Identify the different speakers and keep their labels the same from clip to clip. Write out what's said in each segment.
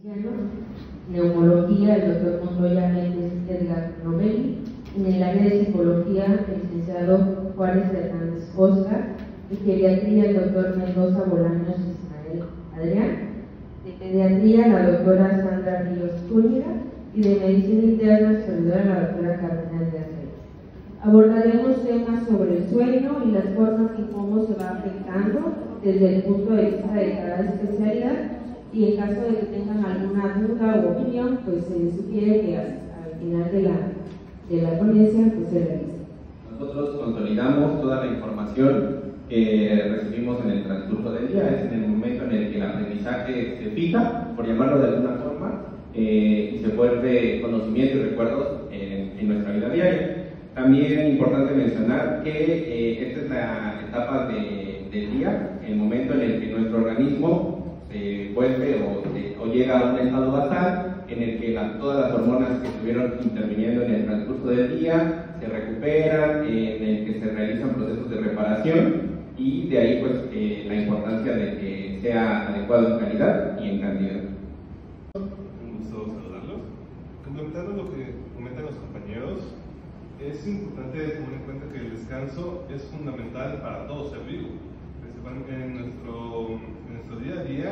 Speaker 1: Neumología, el doctor Montoya Méndez Edgar Romelli, en el área de psicología, el licenciado Juárez Hernández Oscar, de geriatría, el doctor Mendoza Bolaños Ismael Adrián, de pediatría, la doctora Sandra Ríos Zúñiga, y de medicina interna, servidora, la doctora Cardenal de Aceves. Abordaremos temas sobre el sueño y las formas en cómo se va afectando desde el punto de vista de cada especialidad, y en caso de que tengan alguna duda o opinión, pues se sugiere que al final de la ponencia pues se realice.
Speaker 2: Nosotros consolidamos toda la información que recibimos en el transcurso del día, es en el momento en el que el aprendizaje se fija, por llamarlo de alguna forma, y se vuelve conocimiento y recuerdos en nuestra vida diaria. También es importante mencionar que esta es la etapa del día, el momento en el que nuestro organismo se vuelve o llega a un estado basal en el que todas las hormonas que estuvieron interviniendo en el transcurso del día se recuperan, en el que se realizan procesos de reparación, y de ahí pues la importancia de que sea adecuado en calidad y en cantidad.
Speaker 3: Un gusto saludarlos. Complementando lo que comentan los compañeros, es importante tener en cuenta que el descanso es fundamental para todo ser vivo. En nuestro día a día,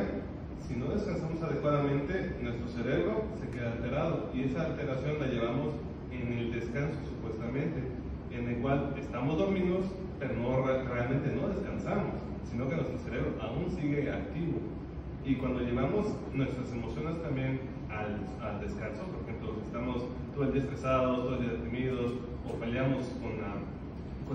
Speaker 3: si no descansamos adecuadamente, nuestro cerebro se queda alterado, y esa alteración la llevamos en el descanso supuestamente, en el cual estamos dormidos, pero realmente no descansamos, sino que nuestro cerebro aún sigue activo. Y cuando llevamos nuestras emociones también al descanso, por ejemplo, si estamos todo el día estresados, todo el día deprimidos, o peleamos con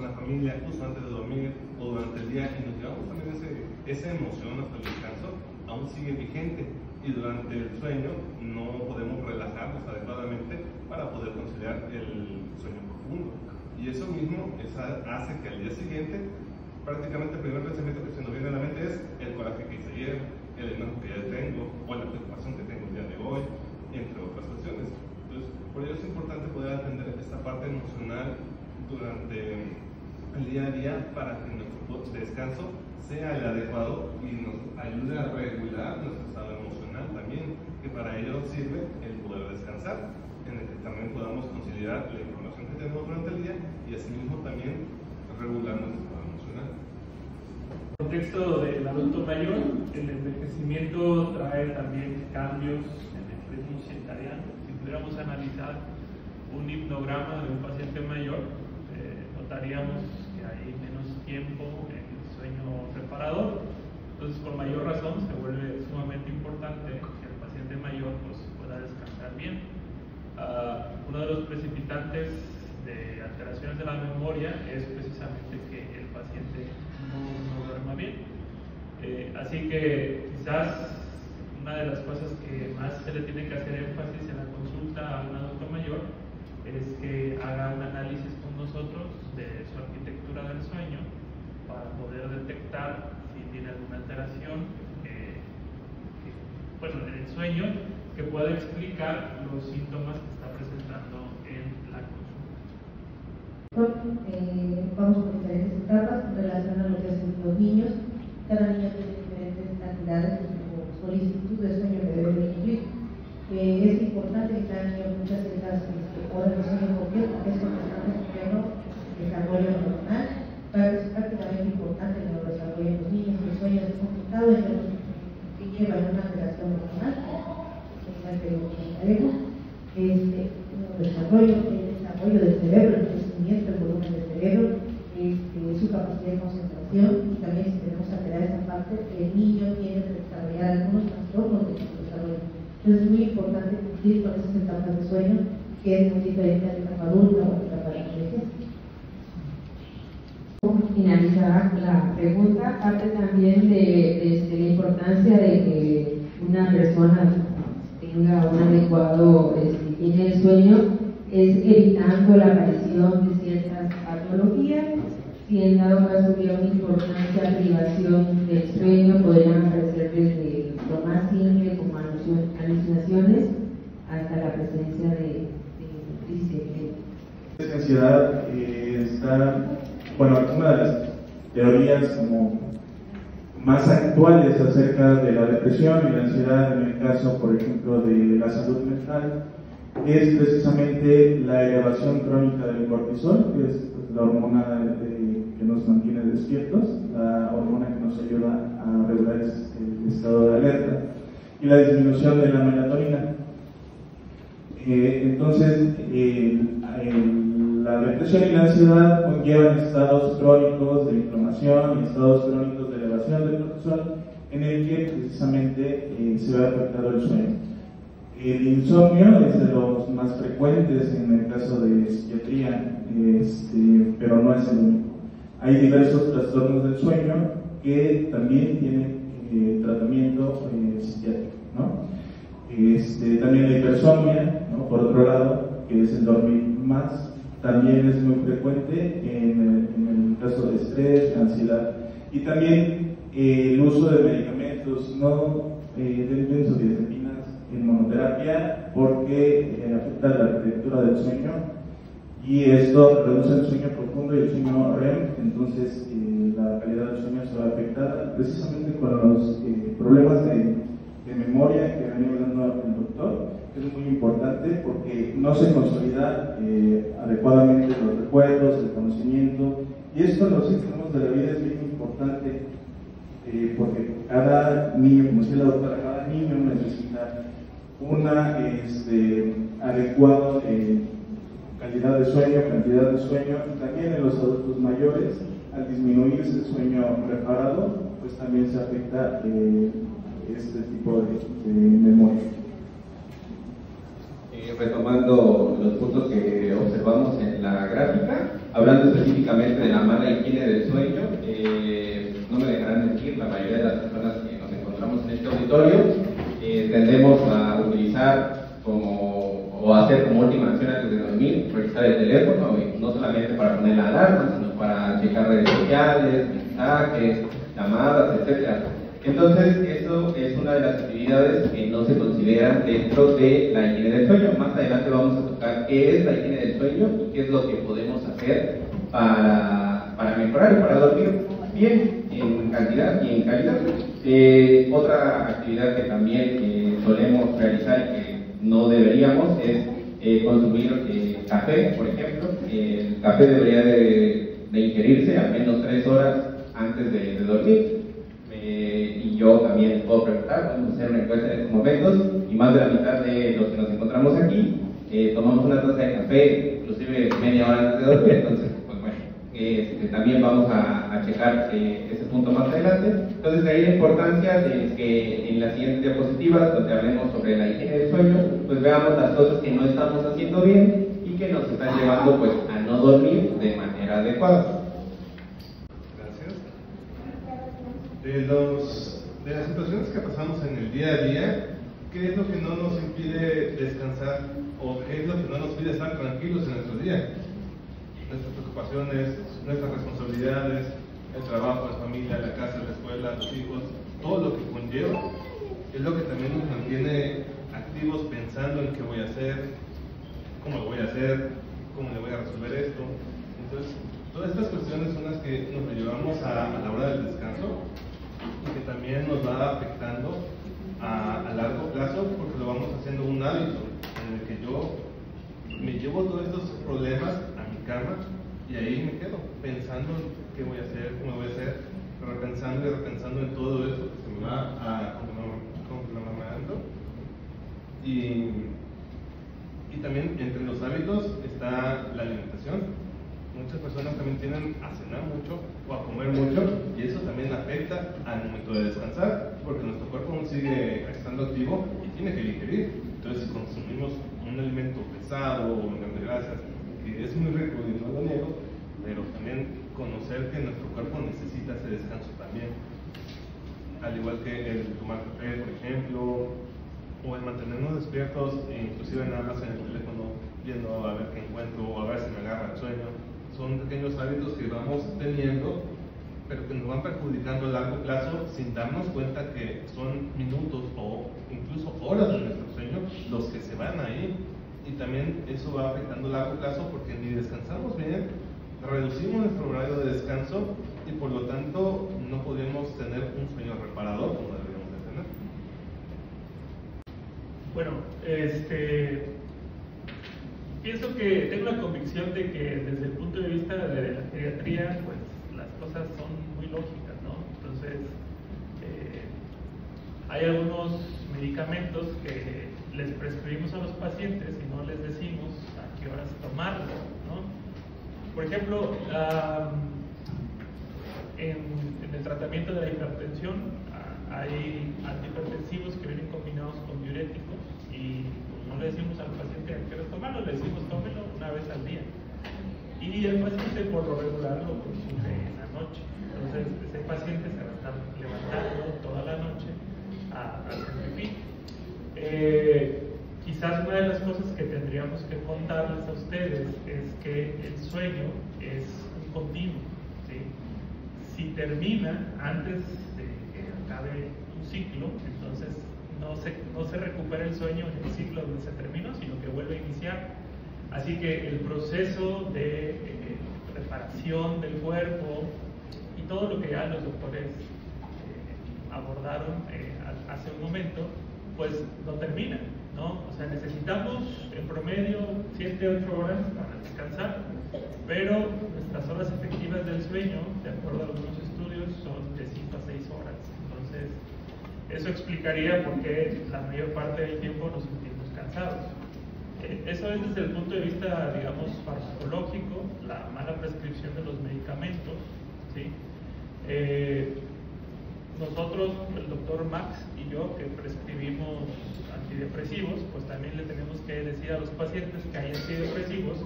Speaker 3: la familia justo antes de dormir o durante el día, y nos llevamos también esa emoción hasta el descanso, aún sigue vigente, y durante el sueño no podemos relajarnos adecuadamente para poder conciliar el sueño profundo. Y eso mismo hace que al día siguiente, prácticamente el primer pensamiento que se nos viene a la mente es el coraje que hice ayer, el enojo que ya tengo, o la preocupación que tengo el día de hoy, entre otras cuestiones. Entonces, por ello es importante poder atender esta parte emocional durante el día a día, para que nuestro descanso sea el adecuado y nos ayude a regular nuestro estado emocional también, que para ello sirve el poder descansar, en el que también podamos considerar la información que tenemos durante el día y asimismo también regular nuestro estado emocional.
Speaker 4: En el contexto del adulto mayor, el envejecimiento trae también cambios en el ritmo circadiano. Si pudiéramos analizar un hipnograma de un paciente mayor, notaríamos que hay menos tiempo en el sueño reparador. Entonces, por mayor razón, se vuelve sumamente importante que el paciente mayor pues, pueda descansar bien. Uno de los precipitantes de alteraciones de la memoria es precisamente que el paciente no duerma bien. Así que quizás una de las cosas que más se le tiene que hacer énfasis en la consulta a un adulto mayor es que haga un análisis con nosotros de su arquitectura del sueño para poder detectar si tiene alguna alteración en el sueño que pueda explicar los síntomas que está presentando en la consulta.
Speaker 5: Vamos por diferentes etapas en relación a lo que hacen los niños. Cada niño tiene diferentes cantidades o solicitud de sueño que debe cumplir. Es importante que cada niño cumpla ciertas horas de sueño. ¿Por qué? Porque es importante su pleno desarrollo neuronal. Es prácticamente importante el neurodesarrollo de los niños. El sueño es complicado y lleva a una alteración neuronal, el desarrollo del cerebro, el crecimiento, el volumen del cerebro, su capacidad de concentración, y también si tenemos que alterar esa parte, el niño tiene que desarrollar algunos trastornos de su desarrollo. Entonces es muy importante cumplir con esas etapas de sueño, que es muy diferente a la etapa adulta o a la etapa de la vejez.
Speaker 1: Finalizar la pregunta, parte también de la importancia de que una persona tenga un adecuado higiene del sueño, es evitando la aparición de ciertas patologías. Si en dado caso hubiera una importante privación del sueño, podrían aparecer desde lo más simple como alucinaciones hasta la presencia de crisis de
Speaker 6: Esta ansiedad está, bueno, una de las teorías como más actuales acerca de la depresión y la ansiedad, en el caso, por ejemplo, de la salud mental, es precisamente la elevación crónica del cortisol, que es la hormona que nos mantiene despiertos, la hormona que nos ayuda a regular el estado de alerta, y la disminución de la melatonina. Entonces, la depresión y la ansiedad conllevan estados crónicos de inflamación y estados crónicos de elevación del cortisol, en el que precisamente se ve afectado el sueño. El insomnio es de los más frecuentes en el caso de psiquiatría, pero no es el único. Hay diversos trastornos del sueño que también tienen tratamiento psiquiátrico, ¿no? También la hipersomnia, ¿no? Por otro lado, que es el dormir más, también es muy frecuente en el caso de estrés, ansiedad, y también el uso de medicamentos no de benzodiazepinas en monoterapia, porque afecta la arquitectura del sueño, y esto reduce el sueño profundo y el sueño REM. Entonces la calidad del sueño se va a afectar precisamente con los problemas de memoria que venía hablando el doctor. Es muy importante porque no se consolida adecuadamente los recuerdos, el conocimiento, y esto en los extremos de la vida es bien importante, porque cada niño, como decía la doctora, cada niño necesita una adecuada calidad de sueño, cantidad de sueño, y también en los adultos mayores, al disminuirse el sueño reparado, pues también se afecta este tipo de memoria.
Speaker 2: Retomando los puntos que observamos en la gráfica, hablando específicamente de la mala higiene del sueño, no me dejarán mentir, la mayoría de las personas que nos encontramos en este auditorio tendemos a utilizar o hacer como última acción antes de dormir, revisar el teléfono, y no solamente para poner la alarma, sino para checar redes sociales, mensajes, llamadas, etc. Entonces, eso es una de las actividades que no se consideran dentro de la higiene del sueño. Más adelante vamos a tocar qué es la higiene del sueño y qué es lo que podemos hacer para mejorar y para dormir bien, en cantidad y en calidad. Otra actividad que también solemos realizar y que no deberíamos es consumir café, por ejemplo. El café debería de ingerirse al menos 3 horas antes de dormir. Y yo también puedo preguntar, podemos hacer una encuesta en estos momentos, y más de la mitad de los que nos encontramos aquí tomamos una taza de café, inclusive media hora antes de dormir. Entonces, pues bueno, también vamos a checar ese punto más adelante. Entonces, de ahí la importancia de que en las siguientes diapositivas, donde hablemos sobre la higiene del sueño, pues veamos las cosas que no estamos haciendo bien y que nos están llevando pues a no dormir de manera adecuada.
Speaker 3: De las situaciones que pasamos en el día a día, ¿qué es lo que no nos impide descansar o qué es lo que no nos impide estar tranquilos en nuestro día? Nuestras preocupaciones, nuestras responsabilidades, el trabajo, la familia, la casa, la escuela, los hijos, todo lo que conlleva, es lo que también nos mantiene activos pensando en qué voy a hacer, cómo lo voy a hacer, cómo le voy a resolver esto. Entonces, todas estas cuestiones son las que nos llevamos a la hora del descanso, y que también nos va afectando a largo plazo, porque lo vamos haciendo un hábito en el que yo me llevo todos estos problemas a mi cama y ahí me quedo pensando en qué voy a hacer, cómo voy a hacer, repensando y repensando en todo eso que se me va conglomerando. Y también entre los hábitos está la alimentación. Muchas personas también tienden a cenar mucho o a comer mucho, y eso también afecta al momento de descansar, porque nuestro cuerpo aún sigue estando activo y tiene que digerir. Entonces, si consumimos un alimento pesado o de grasas, que es muy rico y no lo niego, pero también conocer que nuestro cuerpo necesita ese descanso también, al igual que el tomar café, por ejemplo, o el mantenernos despiertos, inclusive nada más en el teléfono viendo a ver qué encuentro o a ver si me agarra el sueño. Son pequeños hábitos que vamos teniendo, pero que nos van perjudicando a largo plazo sin darnos cuenta que son minutos o incluso horas de nuestro sueño los que se van ahí. Y también eso va afectando a largo plazo porque ni descansamos bien, reducimos nuestro horario de descanso y por lo tanto no podemos tener un sueño reparador como deberíamos de tener.
Speaker 4: Bueno, pienso que tengo la convicción de que desde el punto de vista de la geriatría, pues las cosas son muy lógicas, ¿no? Entonces, hay algunos medicamentos que les prescribimos a los pacientes y no les decimos a qué horas tomarlos, ¿no? Por ejemplo, en el tratamiento de la hipertensión hay antihipertensivos que vienen combinados con diuréticos y no le decimos al paciente a qué horas tomarlo, le decimos tómelo una vez al día. Y el paciente por lo regular lo consume en la noche. Entonces ese paciente se va a estar levantando toda la noche a hacer pipí. Quizás una de las cosas que tendríamos que contarles a ustedes es que el sueño es un continuo, ¿sí? Si termina antes de que acabe un ciclo, entonces no se recupera el sueño en el ciclo donde se terminó, sino que vuelve a iniciar. Así que el proceso de reparación del cuerpo y todo lo que ya los doctores abordaron hace un momento, pues no termina, ¿no? O sea, necesitamos en promedio 7-8 horas para descansar, pero nuestras horas efectivas del sueño, de acuerdo a algunos estudios, son de 5 a 6 horas. Entonces, eso explicaría por qué la mayor parte del tiempo nos sentimos cansados. Eso es desde el punto de vista, digamos, farmacológico, la mala prescripción de los medicamentos, ¿sí? Nosotros, el doctor Max y yo, que prescribimos antidepresivos, pues también le tenemos que decir a los pacientes que hay antidepresivos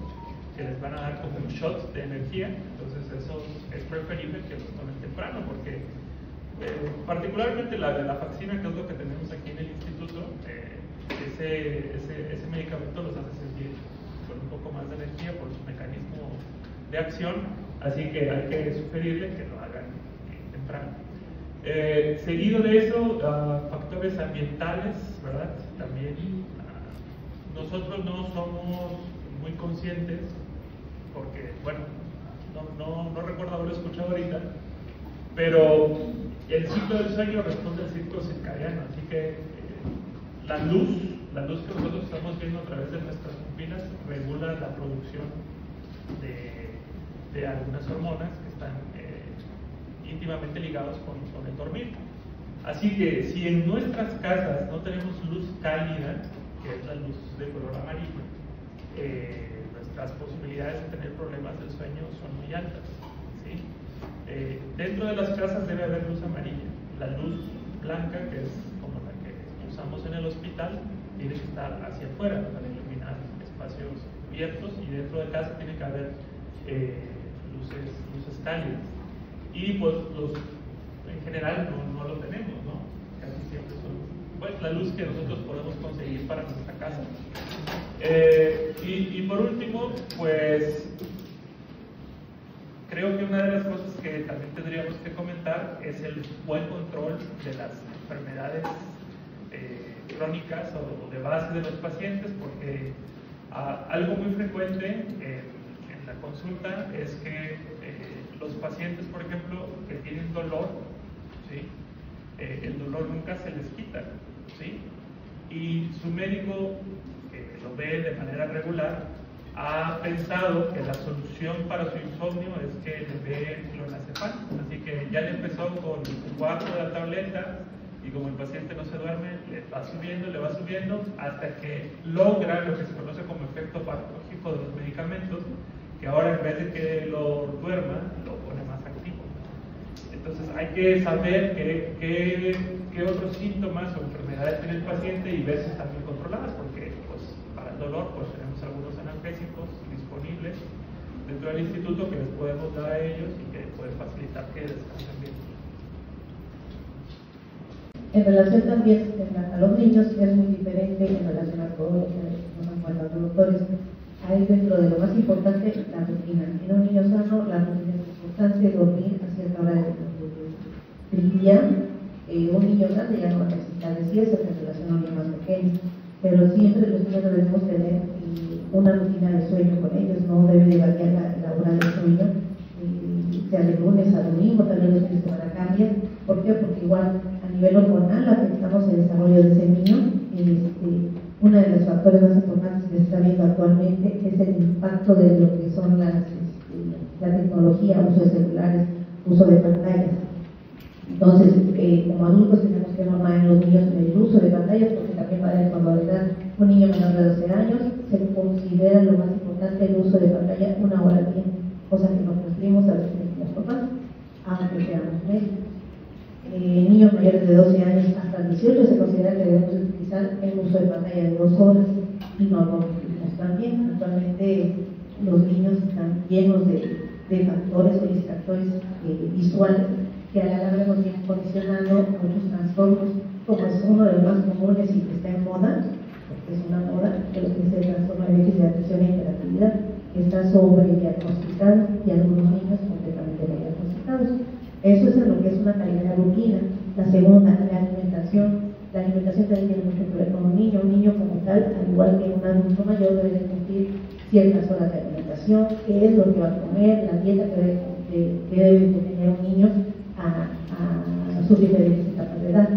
Speaker 4: que les van a dar como un shot de energía. Entonces eso es preferible que los tomen temprano, porque particularmente la faxina, que es lo que tenemos aquí en el instituto, ese medicamento los hace sentir con un poco más de energía por su mecanismo de acción, así que hay que sugerirle que lo hagan temprano. Seguido de eso, factores ambientales, ¿verdad? También nosotros no somos muy conscientes, porque, bueno, no recuerdo haberlo escuchado ahorita, pero el ciclo del sueño responde al ciclo circadiano, así que la luz que nosotros estamos viendo a través de nuestras pupilas regula la producción de algunas hormonas que están íntimamente ligados con el dormir. Así que si en nuestras casas no tenemos luz cálida, que es la luz de color amarillo, nuestras posibilidades de tener problemas del sueño son muy altas, ¿sí? Dentro de las casas debe haber luz amarilla. La luz blanca, que es como la que usamos en el hospital, tiene que estar hacia afuera para iluminar espacios abiertos, y dentro de casa tiene que haber luces cálidas. Y pues en general no lo tenemos, ¿no? Casi siempre son, pues, la luz que nosotros podemos conseguir para nuestra casa. Y por último, pues creo que una de las cosas que también tendríamos que comentar es el buen control de las enfermedades crónicas o de base de los pacientes, porque algo muy frecuente en la consulta es que los pacientes, por ejemplo, que tienen dolor, ¿sí? El dolor nunca se les quita, ¿sí? Y su médico, que lo ve de manera regular, ha pensado que la solución para su insomnio es que le dé clonazepam. Así que ya le empezó con 4 de la tableta, y como el paciente no se duerme, le va subiendo hasta que logra lo que se conoce como efecto patológico de los medicamentos, que ahora en vez de que lo duerma, lo pone más activo. Entonces hay que saber qué otros síntomas o enfermedades tiene el paciente y ver si están bien controladas, porque pues, para el dolor pues tenemos algunos analgésicos disponibles dentro del instituto que les podemos dar a ellos y que pueden facilitar que descansen bien.
Speaker 5: En relación también a los niños es muy diferente en relación a todos los doctores. Hay dentro de lo más importante la rutina. En un niño sano la rutina es importante, dormir a cierta hora del día. Un niño grande ya no va a necesitar de siestas en relación a un niño más pequeño, pero siempre los niños debemos tener una rutina de sueño con ellos, no debe de variar la hora del sueño, sea de lunes a domingo, también los fines de semana cambia. ¿Por qué? Porque igual a nivel hormonal afectamos el desarrollo de ese niño. Uno de los factores más importantes que se está viendo actualmente es el impacto de lo que son la tecnología, uso de celulares, uso de pantallas. Entonces, como adultos tenemos que normar en los niños el uso de pantallas, porque también va de acuerdo a la edad. Un niño menor de 12 años se considera lo más importante el uso de pantalla 1 hora al día, cosa que nos transmitimos a los papás, aunque seamos médicos. Niños mayores de 12 años hasta 18 se considera que debemos utilizar el uso de pantalla de 2 horas y no lo utilizamos también. Actualmente los niños están llenos de factores o distractores visuales que a la larga nos vienen condicionando muchos trastornos, como es uno de los más comunes y que está en moda, porque es una moda, que es el trastorno de déficit de atención e hiperactividad, que está sobrediagnosticado y algunos niños completamente diagnosticados. Eso es en lo que es una calidad de rutina. La segunda, la alimentación. La alimentación también tiene mucho que ver con un niño. Un niño como tal, al igual que un adulto mayor, debe de cumplir ciertas horas de alimentación, qué es lo que va a comer, la dieta que debe tener un niño a sus diferentes etapas de edad.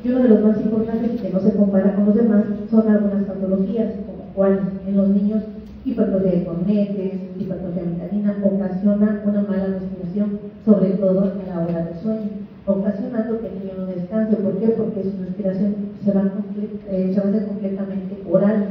Speaker 5: Y uno de los más importantes, que no se compara con los demás, son algunas patologías, como cuáles en los niños: hipertrofia de cornetes, hipertrofia mentalina, ocasiona una mala respiración, sobre todo a la hora del sueño, ocasionando que el niño no descanse. ¿Por qué? Porque su respiración se va a hacer completamente oral.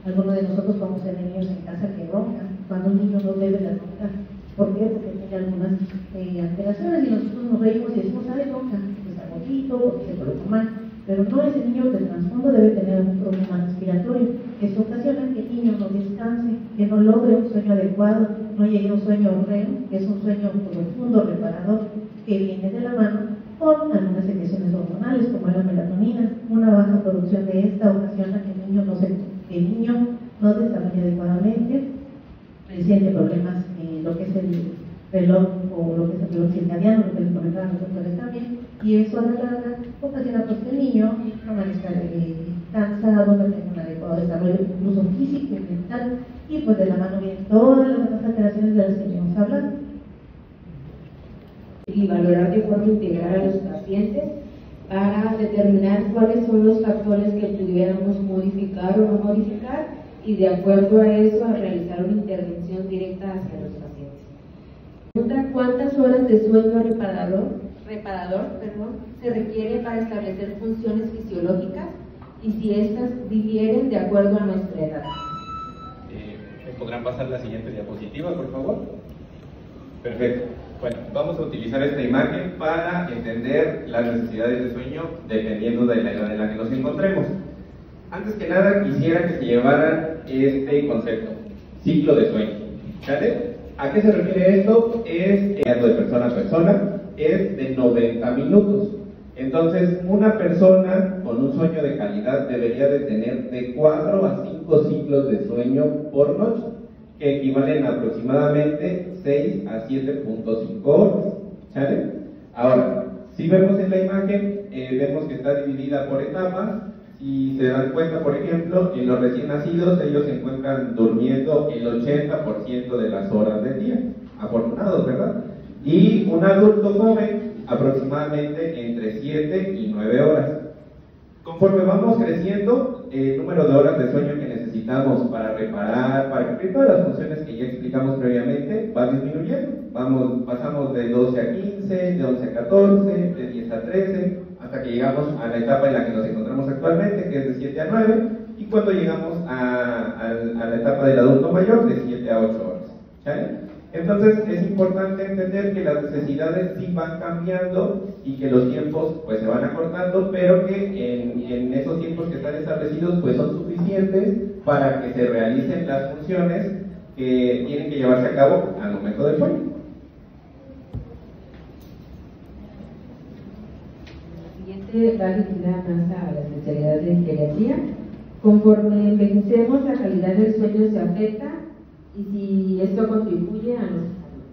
Speaker 5: Algunos de nosotros podemos tener niños en casa que roncan, cuando un niño no debe de roncar. ¿Por qué? Porque tiene algunas alteraciones y nosotros nos reímos y decimos, ¿sabe ronca? Pues está gordito, porque se coloca mal. Pero no, ese niño de trasfondo debe tener algún problema respiratorio. Esto ocasiona que el niño no descanse, que no logre un sueño adecuado, no llegue a un sueño REM, que es un sueño profundo, reparador, que viene de la mano con algunas secreciones hormonales, como la melatonina. Una baja producción de esta ocasiona que el niño no desarrolle adecuadamente, presente problemas en lo que es el reloj o lo que es el reloj circadiano, lo que les comentaban los doctores también, y eso a la larga ocasiona pues que el niño no va a estar cansado, no tenga un adecuado desarrollo incluso físico y mental, y pues de la mano vienen todas las demás alteraciones de las que hemos hablado.
Speaker 1: Y valorar de forma integral a los pacientes para determinar cuáles son los factores que pudiéramos modificar o no modificar, y de acuerdo a eso a realizar una intervención directa hacia los pacientes. Pregunta: ¿cuántas horas de sueño reparador se requiere para establecer funciones fisiológicas y si estas difieren de acuerdo a nuestra edad?
Speaker 2: ¿Me podrán pasar la siguiente diapositiva, por favor? Perfecto. Bueno, vamos a utilizar esta imagen para entender las necesidades de sueño dependiendo de la edad en la que nos encontremos. Antes que nada, quisiera que se llevaran este concepto: ciclo de sueño. ¿Sale? ¿A qué se refiere esto? Es de persona a persona, es de 90 minutos. Entonces, una persona con un sueño de calidad debería de tener de 4 a 5 ciclos de sueño por noche, que equivalen a aproximadamente 6 a 7.5 horas. ¿Sale? Ahora, si vemos en la imagen, vemos que está dividida por etapas. Si se dan cuenta, por ejemplo, en los recién nacidos, ellos se encuentran durmiendo el 80% de las horas del día. Afortunados, ¿verdad? Y un adulto joven, aproximadamente entre 7 y 9 horas. Conforme vamos creciendo, el número de horas de sueño que necesitamos para reparar, para cumplir todas las funciones que ya explicamos previamente, va disminuyendo. Pasamos de 12 a 15, de 11 a 14, de 10 a 13, hasta que llegamos a la etapa en la que nos encontramos actualmente, que es de 7 a 9, y cuando llegamos a la etapa del adulto mayor, de 7 a 8 horas. ¿Sale? Entonces es importante entender que las necesidades sí van cambiando y que los tiempos pues se van acortando, pero que en esos tiempos que están establecidos pues son suficientes para que se realicen las funciones que tienen que llevarse a cabo al momento del sueño.
Speaker 1: La siguiente va dirigida más a la especialidad de geriatría. Conforme envejecemos, la calidad del sueño se afecta, y si esto contribuye a nuestra salud.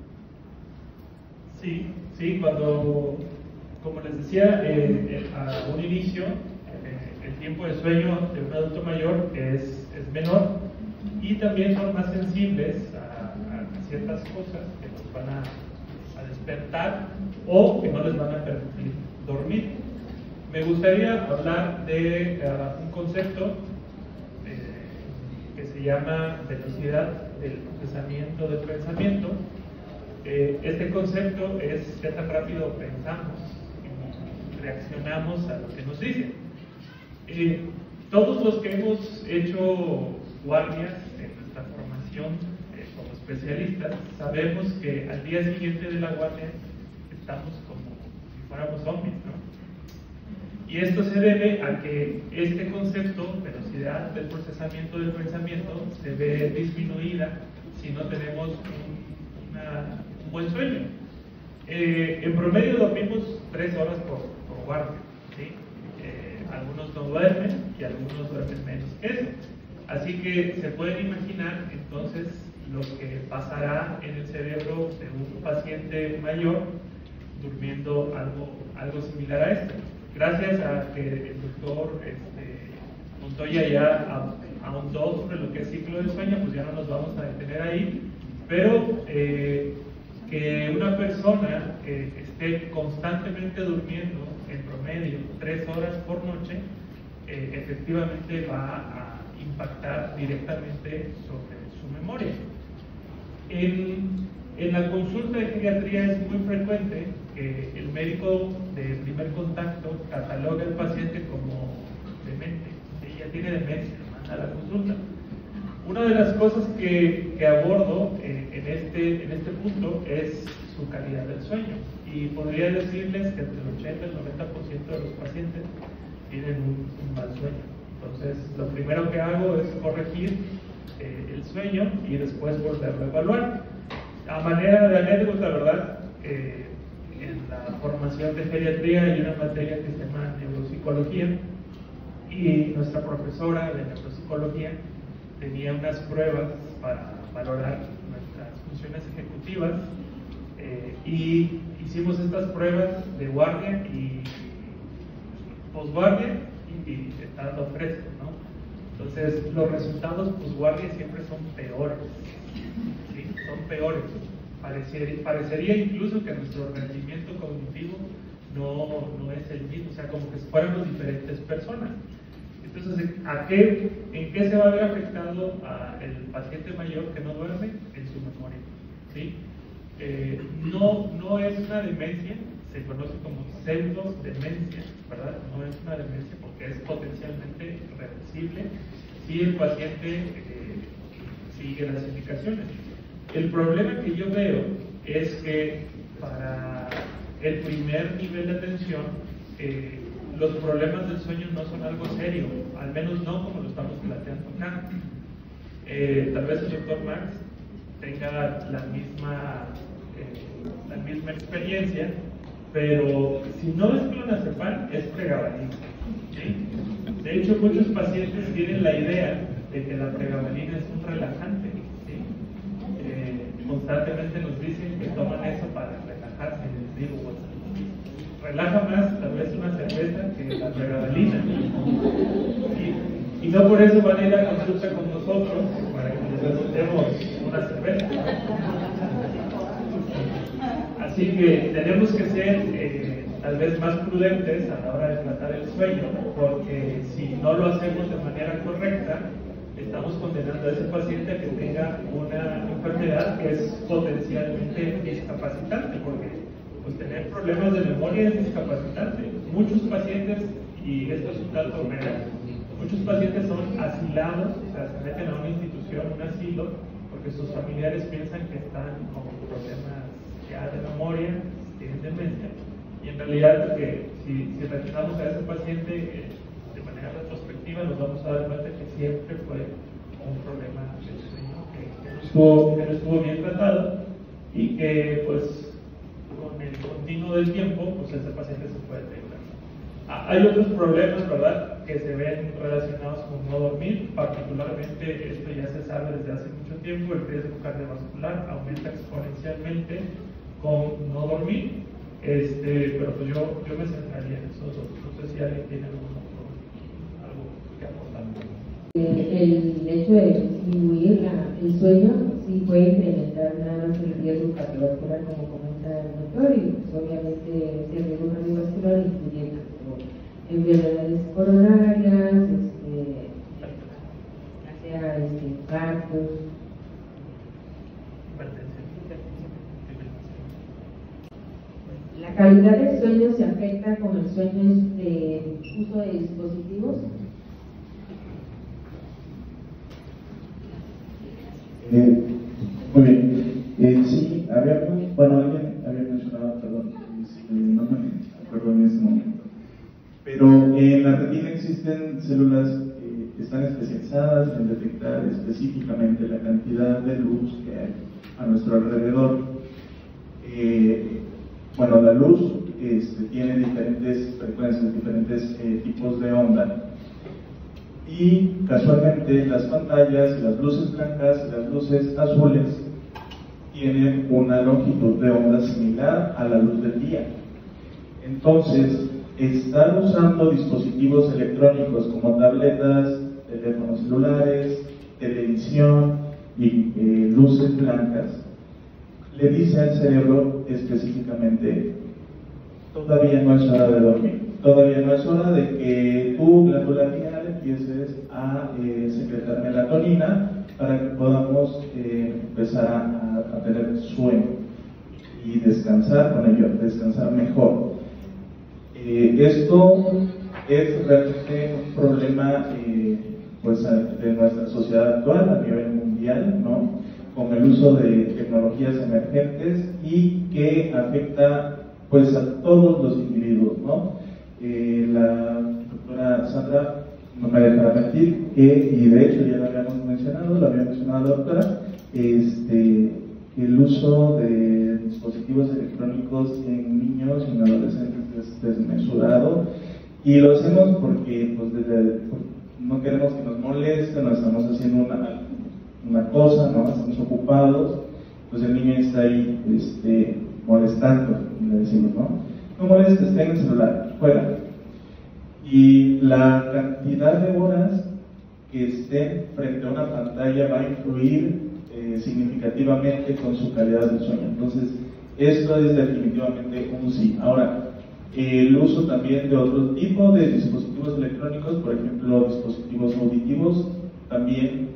Speaker 4: Sí, cuando, como les decía a un inicio, el tiempo de sueño de un adulto mayor es menor, y también son más sensibles a ciertas cosas que nos van a despertar o que no les van a permitir dormir. Me gustaría hablar de un concepto que se llama velocidad del procesamiento del pensamiento. Este concepto es qué tan rápido pensamos y reaccionamos a lo que nos dicen. Todos los que hemos hecho guardias en nuestra formación como especialistas sabemos que al día siguiente de la guardia estamos como si fuéramos zombies, ¿no? Y esto se debe a que este concepto, velocidad del procesamiento del pensamiento, se ve disminuida si no tenemos un buen sueño. En promedio dormimos 3 horas por guardia, ¿sí? Algunos no duermen y algunos duermen menos que eso. Así que se pueden imaginar entonces lo que pasará en el cerebro de un paciente mayor durmiendo algo similar a esto. Gracias a que el doctor Montoya ya ahondó sobre lo que es ciclo del sueño, pues ya no nos vamos a detener ahí, pero que una persona esté constantemente durmiendo en promedio 3 horas por noche, efectivamente va a impactar directamente sobre su memoria. En la consulta de geriatría es muy frecuente que el médico de primer contacto cataloga al paciente como demente. Ella tiene demencia, manda a la consulta. Una de las cosas que abordo en este punto es su calidad del sueño. Y podría decirles que entre el 80 y el 90% de los pacientes tienen un mal sueño. Entonces, lo primero que hago es corregir el sueño y después volverlo a evaluar. A manera de anécdota, ¿verdad? En la formación de geriatría hay una materia que se llama neuropsicología y nuestra profesora de neuropsicología tenía unas pruebas para valorar nuestras funciones ejecutivas y hicimos estas pruebas de guardia y posguardia y estando fresco, ¿no? Entonces los resultados posguardia siempre son peores, ¿sí? Son peores. Parecería incluso que nuestro rendimiento cognitivo no es el mismo, o sea, como que fuéramos diferentes personas. Entonces, ¿en qué se va a ver afectado el paciente mayor que no duerme? En su memoria, ¿sí? No es una demencia, se conoce como pseudodemencia, ¿verdad? No es una demencia porque es potencialmente reversible si el paciente sigue las indicaciones. El problema que yo veo es que para el primer nivel de atención, los problemas del sueño no son algo serio, al menos no como lo estamos planteando acá. Tal vez el doctor Max tenga la misma experiencia, pero si no es clonazepam, es pregabalina, ¿sí? De hecho, muchos pacientes tienen la idea de que la pregabalina es un relajante, ¿sí? Constantemente nos dicen que toman eso para relajarse, les digo, bueno, relaja más tal vez una cerveza que la pregabalina, y no por eso van a ir a consulta con nosotros para que les recetemos una cerveza. Así que tenemos que ser tal vez más prudentes a la hora de tratar el sueño, porque si no lo hacemos de manera correcta, estamos condenando a ese paciente a que tenga una enfermedad que es potencialmente discapacitante, porque pues tener problemas de memoria es discapacitante. Muchos pacientes, y esto es un dato real, muchos pacientes son asilados, o sea, se meten a una institución, un asilo, porque sus familiares piensan que están con problemas ya de memoria, tienen demencia, y en realidad que si revisamos a ese paciente de manera retrospectiva nos vamos a dar cuenta que siempre fue un problema del sueño que no estuvo bien tratado y que pues con el continuo del tiempo pues ese paciente se puede deteriorar. Hay otros problemas, ¿verdad?, que se ven relacionados con no dormir, particularmente esto ya se sabe desde hace mucho tiempo, el riesgo cardiovascular aumenta exponencialmente con no dormir, pero pues yo me centraría en esos dos. No sé si alguien tiene algo que aportar.
Speaker 1: El hecho de disminuir el sueño sí puede incrementar nada más el riesgo cardiovascular, como comenta comenta el doctor, y pues obviamente el riesgo cardiovascular incluye tanto enfermedades coronarias, ya sea infartos. La calidad del sueño se afecta con el sueño uso de dispositivos.
Speaker 6: Muy bien. Sí, alguien había mencionado, perdón, no me acuerdo en este momento, pero en la retina existen células que están especializadas en detectar específicamente la cantidad de luz que hay a nuestro alrededor. La luz tiene diferentes frecuencias, diferentes tipos de onda. Y casualmente las pantallas, las luces blancas y las luces azules tienen una longitud de onda similar a la luz del día. Entonces, estar usando dispositivos electrónicos como tabletas, teléfonos celulares, televisión y luces blancas, le dice al cerebro específicamente: todavía no es hora de dormir, todavía no es hora de que tu glándula pineal empieces a secretar melatonina para que podamos empezar a tener sueño y descansar con ello, descansar mejor. Esto es realmente un problema de nuestra sociedad actual a nivel mundial, ¿no? Con el uso de tecnologías emergentes y que afecta pues a todos los individuos, ¿no? La doctora Sandra no me dejará mentir que, y de hecho ya lo habíamos mencionado, lo había mencionado la doctora, el uso de dispositivos electrónicos en niños y en adolescentes es desmesurado, y lo hacemos porque no queremos que nos moleste, no estamos haciendo una cosa, ¿no? Estamos ocupados, pues el niño está ahí molestando, le decimos, no molestes, ten el celular, fuera. Y la cantidad de horas que estén frente a una pantalla va a influir significativamente con su calidad de sueño. Entonces, esto es definitivamente un sí. Ahora, el uso también de otro tipo de dispositivos electrónicos, por ejemplo, dispositivos auditivos, también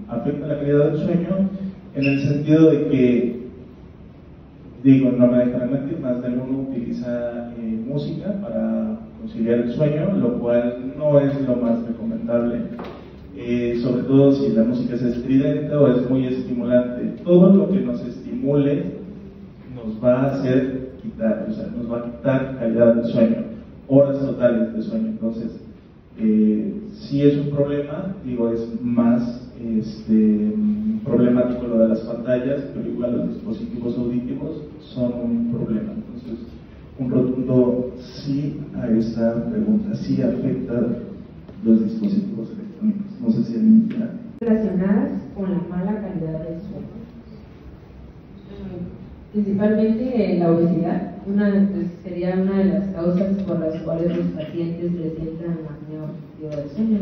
Speaker 6: afecta la calidad del sueño, en el sentido de que, no me dejarán mentir, más de uno utiliza música para conciliar el sueño, lo cual no es lo más recomendable, sobre todo si la música es estridente o es muy estimulante. Todo lo que nos estimule nos va a hacer nos va a quitar calidad del sueño, horas totales de sueño. Entonces, sí es un problema, es más problemático lo de las pantallas, pero igual los dispositivos auditivos son un problema. Entonces, un rotundo sí a esta pregunta: sí afecta los dispositivos electrónicos. No sé si alguien quiera.
Speaker 1: Relacionadas con la mala calidad del sueño, principalmente la obesidad, sería una de las causas por las cuales los pacientes presentan apnea obstructiva del sueño.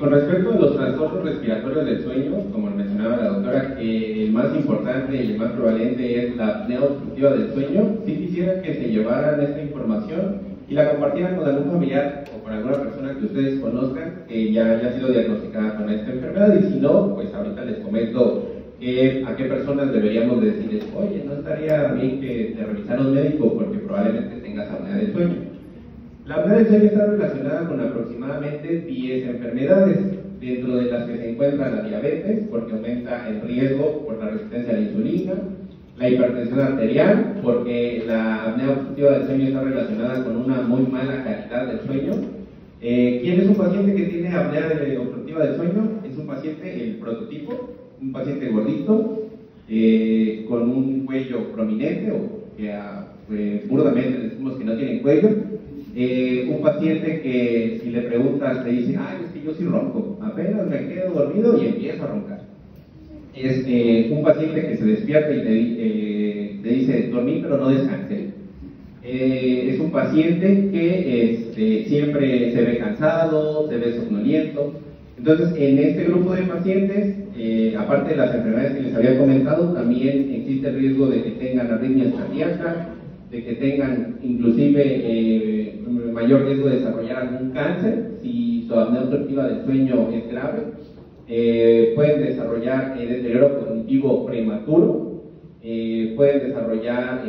Speaker 2: Con respecto a los trastornos respiratorios del sueño, como mencionaba la doctora, el más importante y el más prevalente es la apnea obstructiva del sueño. Sí quisiera que se llevaran esta información y la compartieran con algún familiar o con alguna persona que ustedes conozcan que ya haya sido diagnosticada con esta enfermedad, y si no, pues ahorita les comento a qué personas deberíamos decirles: oye, no estaría bien que te revisara un médico porque probablemente tengas apnea del sueño. La apnea del sueño está relacionada con aproximadamente 10 enfermedades, dentro de las que se encuentra la diabetes, porque aumenta el riesgo por la resistencia a la insulina; la hipertensión arterial, porque la apnea obstructiva del sueño está relacionada con una muy mala calidad del sueño. ¿Quién es un paciente que tiene apnea obstructiva del sueño? Es un paciente, el prototipo, un paciente gordito, con un cuello prominente, o que burdamente decimos que no tiene cuello. Un paciente que, si le preguntas, te dice: es que yo sí ronco, apenas me quedo dormido y empiezo a roncar. Es un paciente que se despierta y te dice: dormí pero no descansé. Es un paciente que siempre se ve cansado, se ve somnoliento. Entonces, en este grupo de pacientes aparte de las enfermedades que les había comentado, también existe el riesgo de que tengan arritmias cardíacas, de que tengan inclusive mayor riesgo de desarrollar algún cáncer si su apnea obstructiva del sueño es grave. Pueden desarrollar deterioro cognitivo prematuro, pueden desarrollar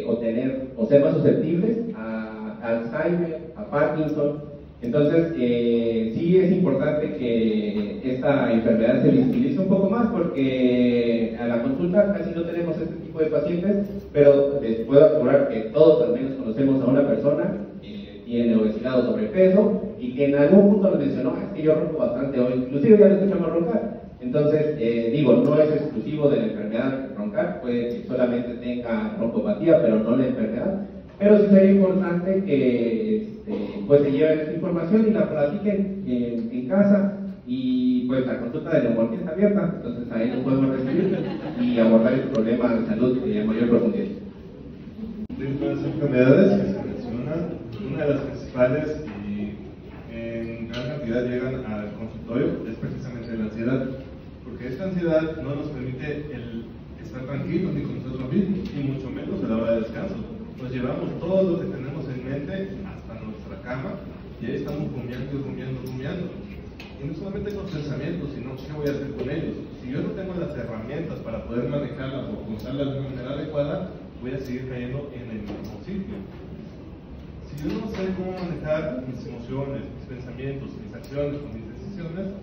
Speaker 2: o ser más susceptibles a Alzheimer, a Parkinson. Entonces, sí es importante que esta enfermedad se visibilice un poco más, porque a la consulta casi no tenemos este tipo de pacientes, pero les puedo asegurar que todos al menos conocemos a una persona que tiene obesidad o sobrepeso y que en algún punto nos mencionó: es que yo ronco bastante, o inclusive ya lo escuchamos roncar. Entonces, no es exclusivo de la enfermedad roncar, puede que solamente tenga broncopatía, pero no la enfermedad. Pero sí sería importante que pues se lleven esta información y la platiquen en casa, y pues la consulta de neumología está abierta, entonces ahí nos podemos recibir y abordar el problema de salud a mayor profundidad.
Speaker 3: Dentro de las enfermedades que se mencionan, una de las principales y en gran cantidad llegan al consultorio es precisamente la ansiedad, porque esta ansiedad no nos permite el estar tranquilos ni con nosotros mismos, y mucho menos a la hora de descanso. Nos llevamos todo lo que tenemos en mente hasta nuestra cama y ahí estamos rumiando. Y no solamente con pensamientos, sino qué voy a hacer con ellos. Si yo no tengo las herramientas para poder manejarlas o usarlas de una manera adecuada, voy a seguir cayendo en el mismo sitio. Si yo no sé cómo manejar mis emociones, mis pensamientos, mis acciones o mis decisiones,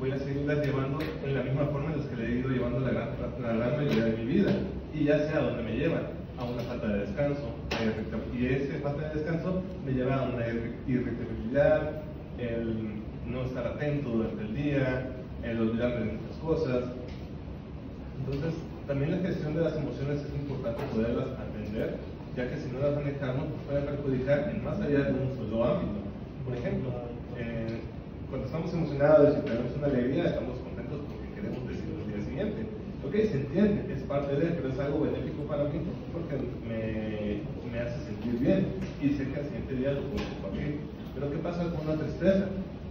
Speaker 3: voy a seguirlas llevando en la misma forma en la que le he ido llevando la gran mayoría de mi vida, y ya sea a donde me llevan, a una falta de descanso, y esa falta de descanso me lleva a una irritabilidad, el no estar atento durante el día, el olvidarme de muchas cosas. Entonces, también la gestión de las emociones es importante poderlas atender, ya que si no las manejamos nos pueden perjudicar en más allá de un solo ámbito. Por ejemplo, cuando estamos emocionados y tenemos una alegría, estamos contentos porque queremos decirlo al día siguiente. Ok, se entiende, es parte de, pero es algo benéfico para mí porque me hace sentir bien y sé que al siguiente día lo puedo compartir. Pero ¿qué pasa con una tristeza?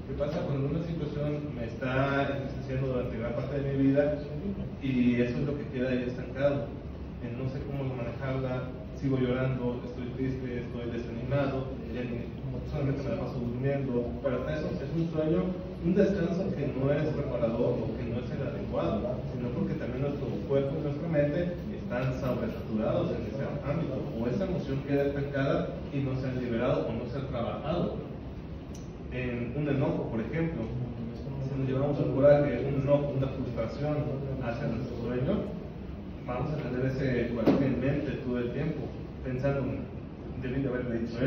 Speaker 3: ¿Qué pasa cuando una situación me está entristeciendo durante gran parte de mi vida y eso es lo que queda ahí estancado? No sé cómo manejarla, sigo llorando, estoy triste, estoy desanimado, solamente me la paso durmiendo, pero eso es un sueño, un descanso que no es reparador o que no es el adecuado, sino porque también nuestro cuerpo y nuestra mente están sobresaturados en ese ámbito, o esa emoción queda estancada y no se ha liberado o no se ha trabajado. En un enojo, por ejemplo, si nos llevamos un coraje, un enojo, una frustración hacia nuestro sueño, vamos a tener ese coraje en mente todo el tiempo, pensando, debí de haberle dicho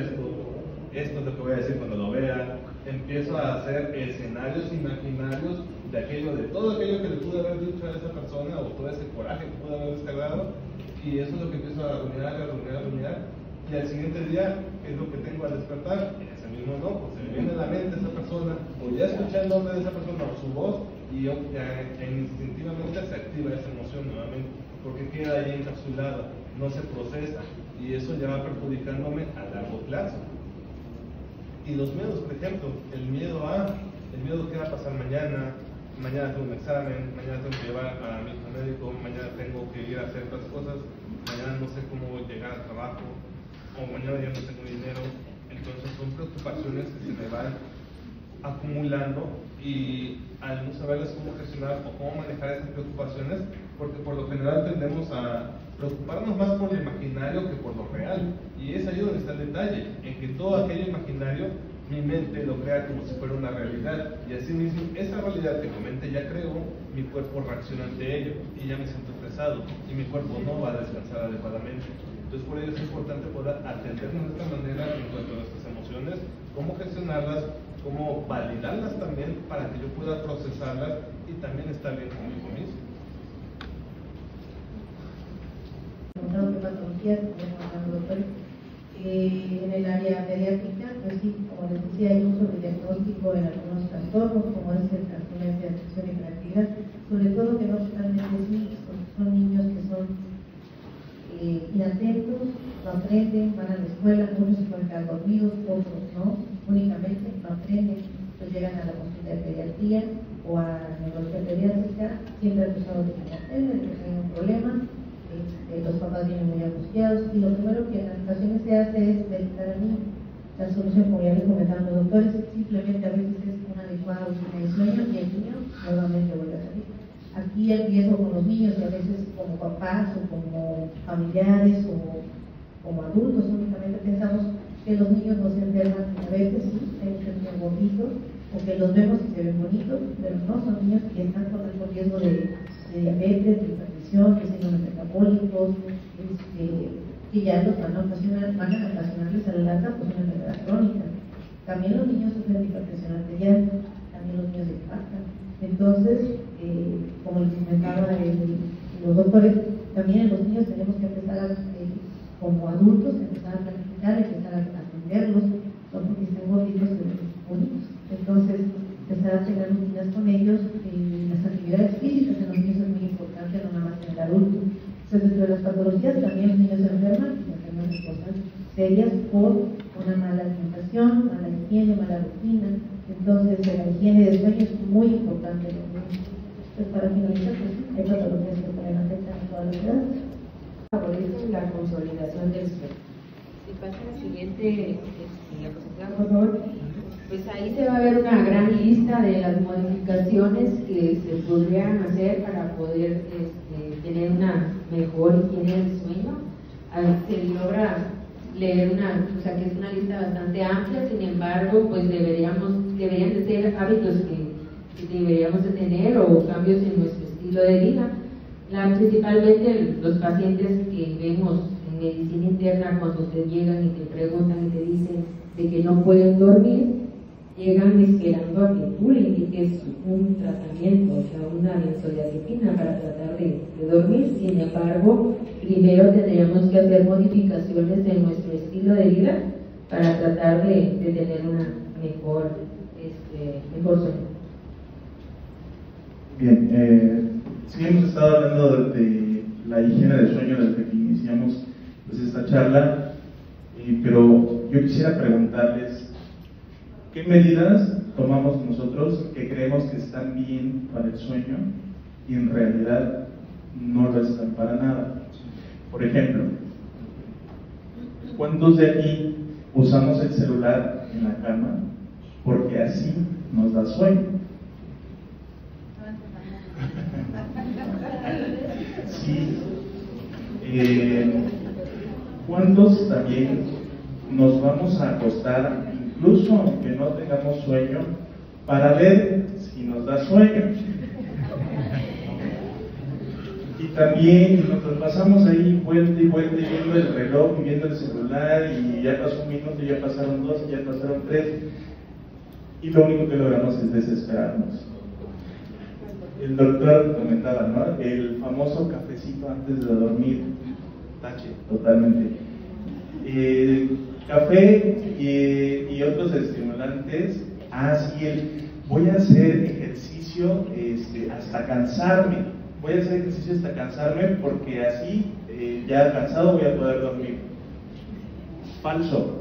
Speaker 3: esto es lo que voy a decir cuando lo vea. Empiezo a hacer escenarios imaginarios de todo aquello que le pude haber dicho a esa persona, o todo ese coraje que pude haber descargado, y eso es lo que empiezo a rumiar, y al siguiente día, ¿qué es lo que tengo al despertar? Ese mismo enojo, se me viene a la mente esa persona, o ya escuché el nombre de esa persona o su voz, y instintivamente se activa esa emoción nuevamente, porque queda ahí encapsulada, no se procesa, y eso ya va perjudicándome a largo plazo. Y los miedos, por ejemplo, el miedo que va a pasar mañana tengo un examen, mañana tengo que llevar a mi hijo médico, mañana tengo que ir a hacer otras cosas, mañana no sé cómo llegar al trabajo, o mañana ya no tengo dinero. Entonces son preocupaciones que se me van acumulando, y al no saberles cómo gestionar o cómo manejar esas preocupaciones, porque por lo general tendemos a preocuparnos más por lo imaginario que por lo real, y es ahí donde está el detalle, en que todo aquello imaginario mi mente lo crea como si fuera una realidad, y así mismo esa realidad que mi mente ya creó, mi cuerpo reacciona ante ello y ya me siento estresado y mi cuerpo no va a descansar adecuadamente. Entonces por ello es importante poder atendernos de esta manera en cuanto a nuestras emociones, cómo gestionarlas, cómo validarlas también para que yo pueda procesarlas y también estar bien conmigo mismo.
Speaker 5: En el área pediátrica, pues sí, como les decía, hay un sobrediagnóstico en algunos trastornos, como es el trastorno de atención y hiperactividad, sobre todo que no totalmente es mixto, son niños que son inatentos, no aprenden, van a la escuela, unos se pueden quedar dormidos, otros no, únicamente no aprenden, pues llegan a la consulta de pediatría, o a neurología pediátrica, siempre ha empezado a tener un problema, los papás vienen muy angustiados y lo primero que en las ocasiones se hace es medicar al niño. La solución, como ya les comentaron los doctores, simplemente a veces es una adecuada rutina de sueño y el niño nuevamente vuelve a salir. Aquí el riesgo con los niños, y a veces como papás o como familiares o como adultos, únicamente pensamos que los niños no se enferman, a veces sí, hay muchos niños gorditos, o que los vemos y se ven bonitos, pero no, son niños que están con alto riesgo de diabetes, de hipertensión, de síndromes metabólicos, que ya los van a ocasionarles a la larga pues una enfermedad crónica. También los niños sufren de hipertensión arterial, también los niños se infartan. Entonces, como les comentaba los doctores, también en los niños tenemos que empezar como adultos, empezar a planificar, empezar a atenderlos, no porque estén gorditos, bonitos. Entonces, empezar a tener rutinas con ellos, las actividades físicas en los niños es muy importante, no nada más en el adulto. Entonces, dentro de las patologías también los niños se enferman de cosas serias por una mala alimentación, mala higiene, mala rutina. Entonces, la higiene del sueño es muy importante. Entonces, para finalizar, pues, hay patologías que pueden afectar a todas las edades.
Speaker 1: Favorece la consolidación del sueño. Si pasa la siguiente diapositiva, por favor. Pues ahí se va a ver una gran lista de las modificaciones que se podrían hacer para poder tener una mejor higiene del sueño. Se logra leer que es una lista bastante amplia, sin embargo, pues deberían de ser hábitos que deberíamos de tener o cambios en nuestro estilo de vida. Principalmente los pacientes que vemos en medicina interna, cuando te llegan y te preguntan y te dicen de que no pueden dormir, llegan esperando a que tú le indiques un tratamiento, o sea, una benzodiazepina para tratar de dormir. Sin embargo, primero tendríamos que hacer modificaciones en nuestro estilo de vida para tratar de tener una mejor sueño.
Speaker 6: Bien, sí hemos estado hablando de la higiene del sueño desde que iniciamos pues, esta charla, pero yo quisiera preguntarles ¿qué medidas tomamos nosotros que creemos que están bien para el sueño y en realidad no lo están para nada? Por ejemplo, ¿cuántos de aquí usamos el celular en la cama porque así nos da sueño? Sí. ¿Cuántos también nos vamos a acostar incluso aunque no tengamos sueño, para ver si nos da sueño? Y también nos pasamos ahí vuelta y vuelta viendo el reloj y viendo el celular y ya pasó un minuto, ya pasaron 2, ya pasaron 3 y lo único que logramos es desesperarnos. El doctor comentaba, ¿no? El famoso cafecito antes de dormir, tache, totalmente. Café y otros estimulantes. Voy a hacer ejercicio hasta cansarme. Voy a hacer ejercicio hasta cansarme porque así, ya cansado, voy a poder dormir. Falso.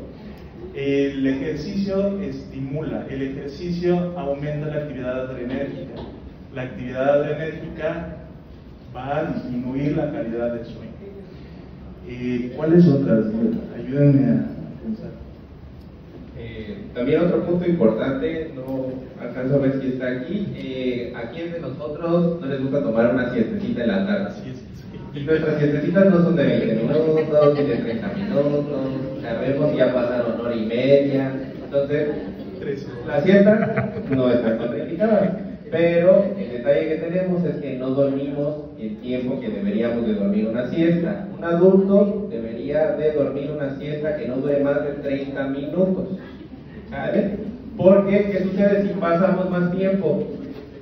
Speaker 6: El ejercicio estimula, el ejercicio aumenta la actividad adrenérgica. La actividad adrenérgica va a disminuir la calidad del sueño. ¿Cuáles otras? Ayúdenme a pensar.
Speaker 2: También otro punto importante, no alcanzo a ver si está aquí. ¿A quién de nosotros no les gusta tomar una siestecita en la tarde? Y nuestras siestecitas no son de 20 minutos, ni de 30 minutos, sabemos que ya pasaron hora y media. Entonces, la siesta no está contraindicada. Pero el detalle que tenemos es que no dormimos el tiempo que deberíamos de dormir una siesta. Un adulto debería de dormir una siesta que no dure más de 30 minutos. ¿Vale? Porque, ¿qué sucede si pasamos más tiempo?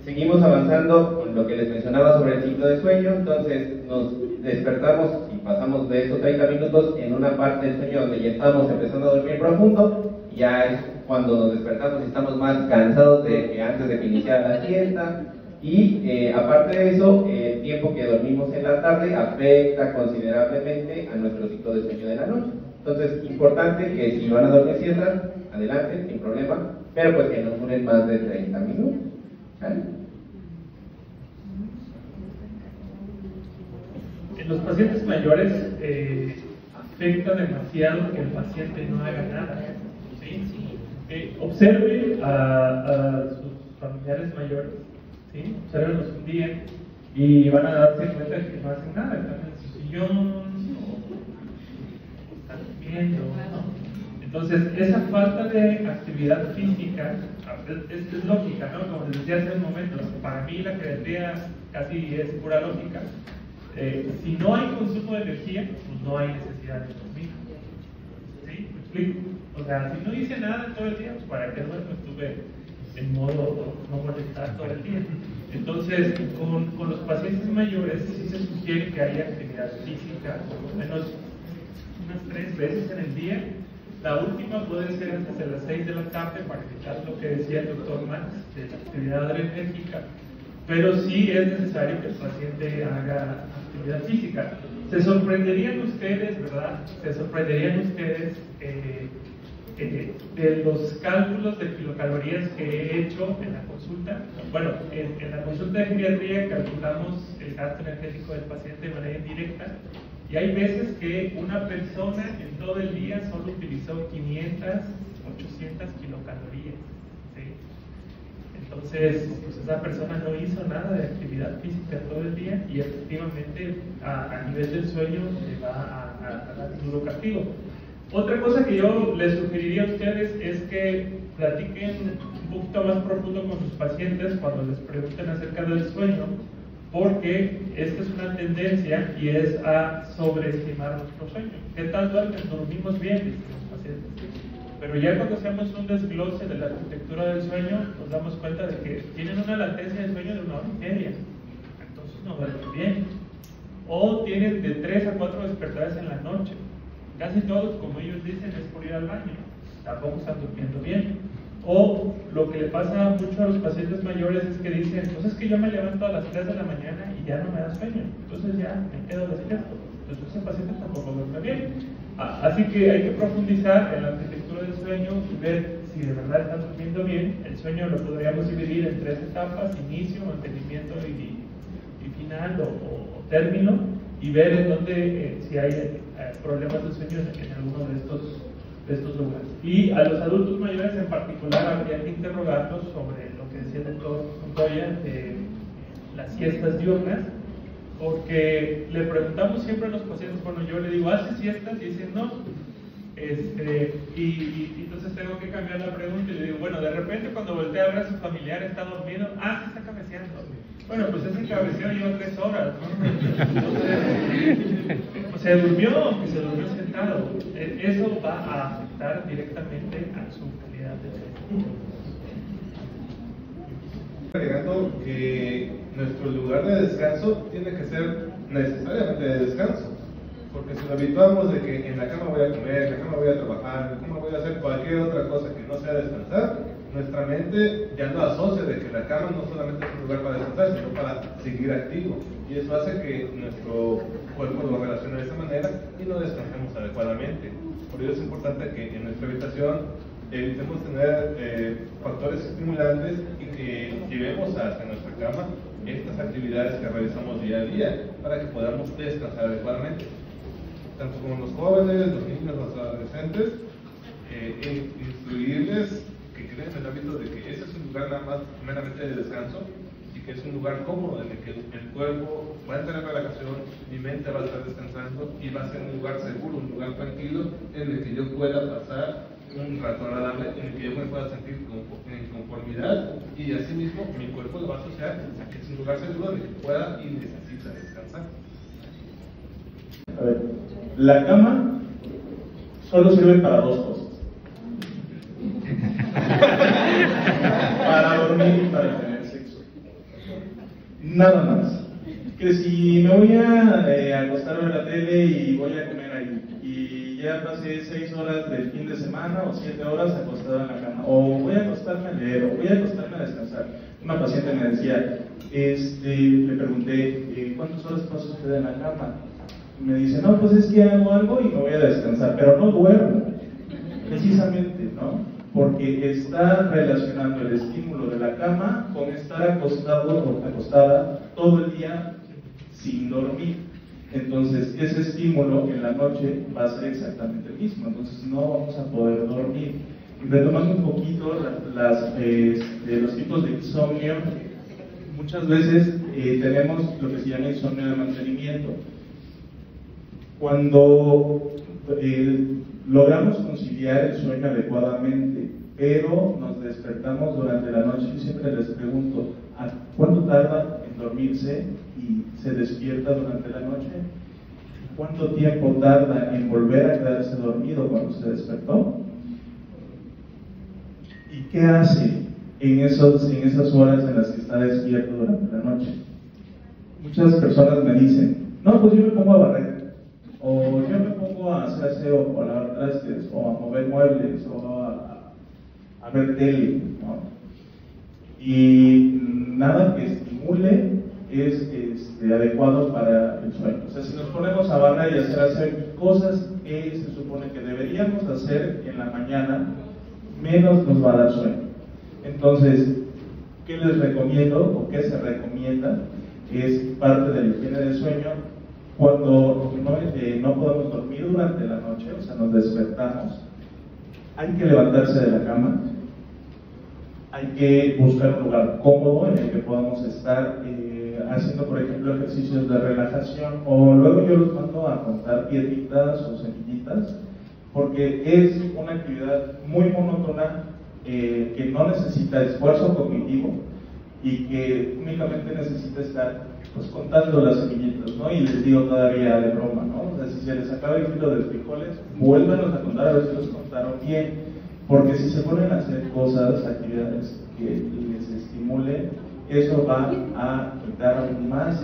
Speaker 2: Seguimos avanzando con lo que les mencionaba sobre el ciclo de sueño, entonces nos despertamos y pasamos de esos 30 minutos en una parte del sueño donde ya estamos empezando a dormir profundo, y ya es cuando nos despertamos y estamos más cansados de que antes de que iniciara la siesta. Y aparte de eso, el tiempo que dormimos en la tarde afecta considerablemente a nuestro ciclo de sueño de la noche. Entonces, importante que si van a dormir siestas, adelante, sin problema, pero pues que no duren más de 30 minutos. ¿Vale?
Speaker 4: En los pacientes mayores afecta demasiado que el paciente no haga nada. ¿Sí? Observe a sus familiares mayores, ¿sí? Observenlos un día y van a darse cuenta de que no hacen nada, están en su sillón, o están durmiendo, ¿no? Entonces, esa falta de actividad física es lógica, ¿no? Como les decía hace un momento, para mí la geriatría casi es pura lógica. Si no hay consumo de energía, pues no hay necesidad de dormir. ¿Sí? ¿Me explico? O sea, si no hice nada todo el día, pues para qué duermo, estuve en modo no molestar todo el día. Entonces, con los pacientes mayores sí se sugiere que haya actividad física, por lo menos unas 3 veces en el día. La última puede ser antes de las 6 de la tarde para evitar lo que decía el doctor Max de la actividad adrenérgica, pero sí es necesario que el paciente haga actividad física. Se sorprenderían ustedes, ¿verdad? Se sorprenderían ustedes de los cálculos de kilocalorías que he hecho en la consulta. Bueno, en la consulta de geriatría calculamos el gasto energético del paciente de manera indirecta. Y hay veces que una persona en todo el día solo utilizó 500, 800 kilocalorías. ¿Sí? Entonces, pues esa persona no hizo nada de actividad física todo el día y efectivamente a nivel del sueño le va a dar un duro castigo. Otra cosa que yo les sugeriría a ustedes es que platiquen un poquito más profundo con sus pacientes cuando les pregunten acerca del sueño, porque esta es una tendencia y es a sobreestimar nuestro sueño. ¿Qué tal duermen? Dormimos bien, dicen los pacientes. Pero ya cuando hacemos un desglose de la arquitectura del sueño, nos damos cuenta de que tienen una latencia de sueño de 1 hora y media. Entonces no duermen bien. O tienen de 3 a 4 despertares en la noche. Casi todos, como ellos dicen, es por ir al baño. Tampoco están durmiendo bien. O lo que le pasa mucho a los pacientes mayores es que dicen, pues es que yo me levanto a las 3 de la mañana y ya no me da sueño, entonces ya me quedo despierto. Entonces ese paciente tampoco duerme bien. Así que hay que profundizar en la arquitectura del sueño y ver si de verdad están durmiendo bien. El sueño lo podríamos dividir en 3 etapas: inicio, mantenimiento y final o término, y ver en dónde si hay problemas de sueño en alguno de estos lugares. Y a los adultos mayores en particular habría que interrogarlos sobre lo que decía el doctor Montoya de las siestas diurnas, porque le preguntamos siempre a los pacientes, bueno, yo le digo, ¿hace siestas? Y dicen, no. Y entonces tengo que cambiar la pregunta y le digo, bueno, de repente cuando voltea a ver a su familiar está dormido, se está cabeceando. Bueno, pues ese cabeceo lleva 3 horas, ¿no? Entonces, se durmió, aunque se durmió sentado. Eso va a afectar directamente a su calidad de sueño.
Speaker 3: Agregando que nuestro lugar de descanso tiene que ser necesariamente de descanso, porque si nos habituamos de que en la cama voy a comer, en la cama voy a trabajar, en la cama voy a hacer cualquier otra cosa que no sea descansar, nuestra mente ya no asocia de que la cama no solamente es un lugar para descansar, sino para seguir activo, y eso hace que nuestro cuerpo lo relacione de esa manera y no descansemos adecuadamente. Por ello es importante que en nuestra habitación evitemos tener factores estimulantes y que llevemos hasta nuestra cama estas actividades que realizamos día a día para que podamos descansar adecuadamente. Tanto como los jóvenes, los niños, los adolescentes, instruirles que creen el hábito de que ese es un lugar nada más meramente de descanso y que es un lugar cómodo en el que el cuerpo va a tener relajación, mi mente va a estar descansando y va a ser un lugar seguro, un lugar tranquilo en el que yo pueda pasar un rato agradable, en el que yo me pueda sentir en conformidad, y asimismo mi cuerpo lo va a asociar a que es un lugar seguro en el que pueda y necesita descansar.
Speaker 6: A ver, la cama solo sirve para 2 cosas: para dormir y para tener sexo. Nada más. Que si me voy a acostar a ver la tele y voy a comer ahí, y ya pasé 6 horas del fin de semana o 7 horas acostado en la cama, o voy a acostarme a leer, o voy a acostarme a descansar. Una paciente me decía, le pregunté, ¿cuántas horas pasa usted en la cama? Y me dice, no, pues es que hago algo y me voy a descansar, pero no duermo. Precisamente, ¿no? Porque está relacionando el estímulo de la cama con estar acostado o acostada todo el día sin dormir. Entonces, ese estímulo en la noche va a ser exactamente el mismo, entonces no vamos a poder dormir. Y retomando un poquito los tipos de insomnio, muchas veces tenemos lo que se llama insomnio de mantenimiento. Cuando logramos conciliar el sueño adecuadamente, pero nos despertamos durante la noche, y siempre les pregunto, ¿a cuánto tarda en dormirse y se despierta durante la noche? ¿Cuánto tiempo tarda en volver a quedarse dormido cuando se despertó? ¿Y qué hace en esas horas en las que está despierto durante la noche? Muchas personas me dicen, no, pues yo me pongo a barrer, o yo me pongo a hacer aseo, o a lavar trastes, o a mover muebles, o a ver tele, ¿no? Y nada que estimule es adecuado para el sueño. O sea, si nos ponemos a barrer y hacer cosas que se supone que deberíamos hacer en la mañana, menos nos va a dar sueño. Entonces, ¿qué les recomiendo o qué se recomienda? Es parte de la higiene del sueño. Cuando no podemos dormir durante la noche, o sea, nos despertamos, hay que levantarse de la cama, hay que buscar un lugar cómodo en el que podamos estar haciendo, por ejemplo, ejercicios de relajación, o luego yo los mando a contar piedritas o semillitas, porque es una actividad muy monótona que no necesita esfuerzo cognitivo y que únicamente necesita estar pues contando las semillitas, ¿no? Y les digo todavía de broma, ¿no? O sea, si se les acaba el kilo de frijoles, vuélvanos a contar a ver si los contaron bien, porque si se ponen a hacer cosas, actividades que les estimulen, eso va a quitar aún más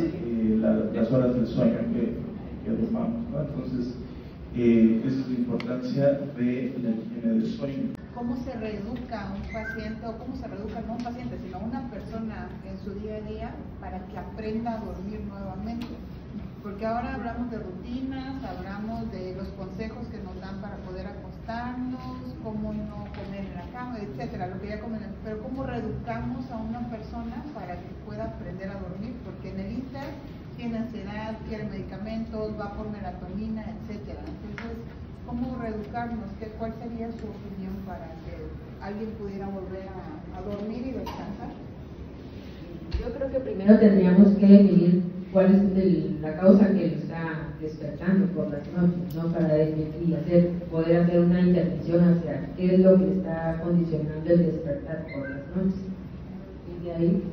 Speaker 6: las horas del sueño que durmamos, ¿no? Entonces, esa es la importancia de la higiene del sueño.
Speaker 7: ¿Cómo se reeduca un paciente, o cómo se reeduca no un paciente, sino una persona en su día a día para que aprenda a dormir nuevamente? Porque ahora hablamos de rutinas, hablamos de los consejos que nos dan para poder acostarnos, cómo no comer en la cama, etcétera, lo que ya comen, pero cómo reeducamos a una persona para que pueda aprender a dormir, porque en el Inter tiene ansiedad, quiere medicamentos, va por melatonina, etcétera. Entonces, ¿cómo reeducarnos? ¿Cuál sería su opinión para que alguien pudiera volver a dormir y descansar?
Speaker 1: Yo creo que primero tendríamos que definir cuál es la causa que lo está despertando por las noches, ¿no? Para definir y poder hacer una intervención hacia qué es lo que está condicionando el despertar por las noches. Y de ahí...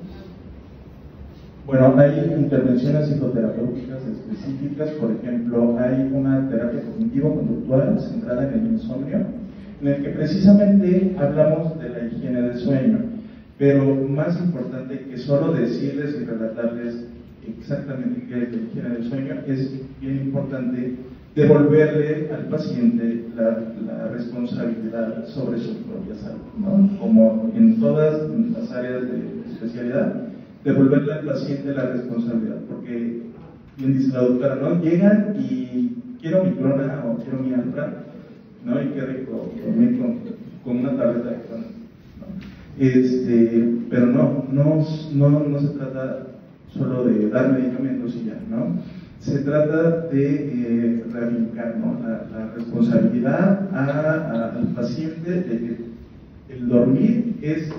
Speaker 6: Bueno, hay intervenciones psicoterapéuticas específicas, por ejemplo, hay una terapia cognitivo-conductual centrada en el insomnio, en el que precisamente hablamos de la higiene del sueño, pero más importante que solo decirles y relatarles exactamente qué es la higiene del sueño, es bien importante devolverle al paciente la responsabilidad sobre su propia salud, ¿no? Como en todas las áreas de especialidad, devolverle al paciente la responsabilidad, porque bien dice la doctora, ¿no? Llegan y quiero mi clona o quiero mi altra, ¿no? Y qué rico dormir con una tableta de clona, ¿no? Pero no se trata solo de dar medicamentos y ya, ¿no? Se trata de rehabilitar, ¿no? la responsabilidad al paciente de que el dormir es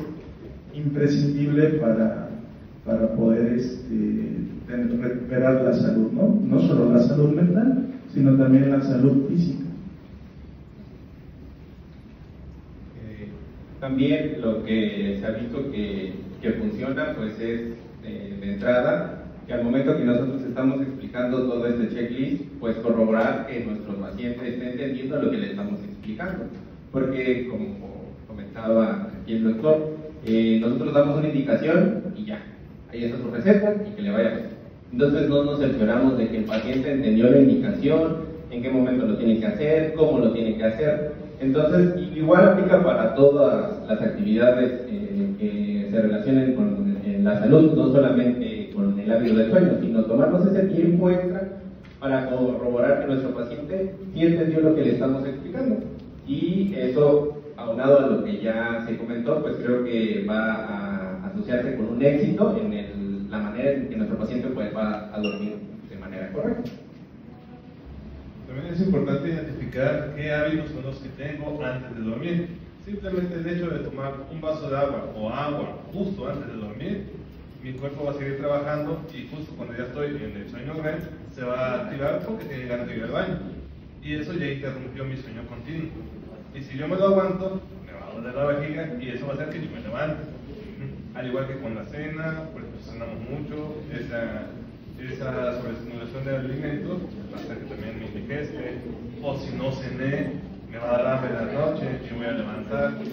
Speaker 6: imprescindible para poder recuperar la salud, ¿no? No solo la salud mental, sino también la salud física.
Speaker 2: También lo que se ha visto que funciona, pues es de entrada, que al momento que nosotros estamos explicando todo este checklist, pues corroborar que nuestro paciente esté entendiendo lo que le estamos explicando. Porque, como comentaba aquí el doctor, nosotros damos una indicación y ya, ahí está su receta y que le vaya bien. Entonces no nos cercioramos de que el paciente entendió la indicación, en qué momento lo tiene que hacer, cómo lo tiene que hacer. Entonces, igual aplica para todas las actividades que se relacionen con la salud, no solamente con el ámbito del sueño, sino tomarnos ese tiempo extra para corroborar que nuestro paciente sí entendió lo que le estamos explicando. Y eso, aunado a lo que ya se comentó, pues creo que va a asociarse con un éxito en la manera en que nuestro paciente pues va a dormir de manera correcta.
Speaker 3: es importante identificar qué hábitos son los que tengo antes de dormir. Simplemente el hecho de tomar un vaso de agua o agua justo antes de dormir, mi cuerpo va a seguir trabajando y justo cuando ya estoy en el sueño REM se va a activar porque tiene ganas de ir al baño. Y eso ya interrumpió mi sueño continuo. Y si yo me lo aguanto, me va a doler la vejiga y eso va a hacer que yo me levante. Al igual que con la cena, pues cenamos mucho, esa sobreestimulación de alimentos va a hacer que también me indigeste. O si no cené, me va a dar hambre en la noche y voy a levantar. Y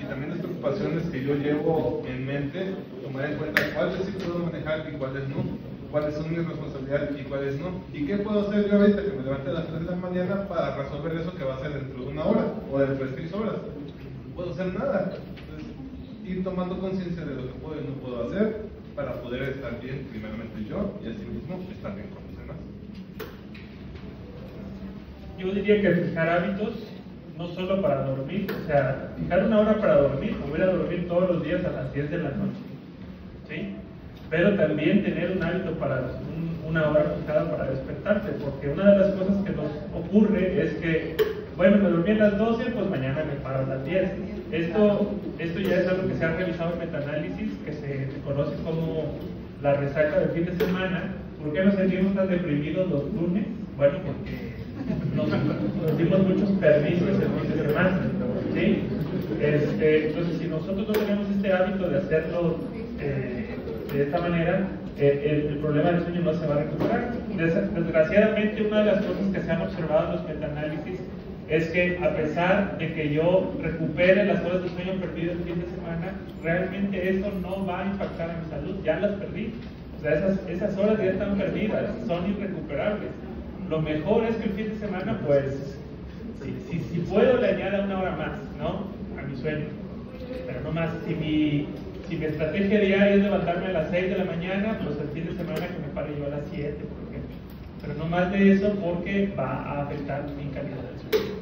Speaker 3: también las preocupaciones que yo llevo en mente, tomar en cuenta cuáles sí puedo manejar y cuáles no, cuáles son mis responsabilidades y cuáles no, y qué puedo hacer yo ahorita que me levante a las 3 de la mañana para resolver eso que va a ser dentro de 1 hora o dentro de 6 horas. No puedo hacer nada. Entonces, ir tomando conciencia de lo que puedo y no puedo hacer para poder estar bien, primeramente yo, y así mismo estar bien con los demás.
Speaker 4: Yo diría que fijar hábitos, no solo para dormir, o sea, fijar 1 hora para dormir, o voy a dormir todos los días a las 10 de la noche, ¿sí? Pero también tener un hábito para 1 hora fijada para despertarse, porque una de las cosas que nos ocurre es que, bueno, me dormí a las 12, pues mañana me paro a las 10. Esto ya es algo que se ha realizado en metaanálisis, que se conoce como la resaca del fin de semana. ¿Por qué nos sentimos tan deprimidos los lunes? Bueno, porque nos dimos muchos permisos el fin de semana, ¿sí? Entonces, si nosotros no tenemos este hábito de hacerlo de esta manera, el problema del sueño no se va a recuperar. Desgraciadamente, una de las cosas que se han observado en los metaanálisis es que a pesar de que yo recupere las horas de sueño perdido el fin de semana, realmente eso no va a impactar a mi salud, ya las perdí. O sea, esas horas ya están perdidas, son irrecuperables. Lo mejor es que el fin de semana, pues, si puedo, le añada 1 hora más, ¿no? A mi sueño. Pero no más. Si mi estrategia diaria es levantarme a las 6 de la mañana, pues el fin de semana que me pare yo a las 7, por ejemplo. Pero no más de eso porque va a afectar mi calidad del sueño.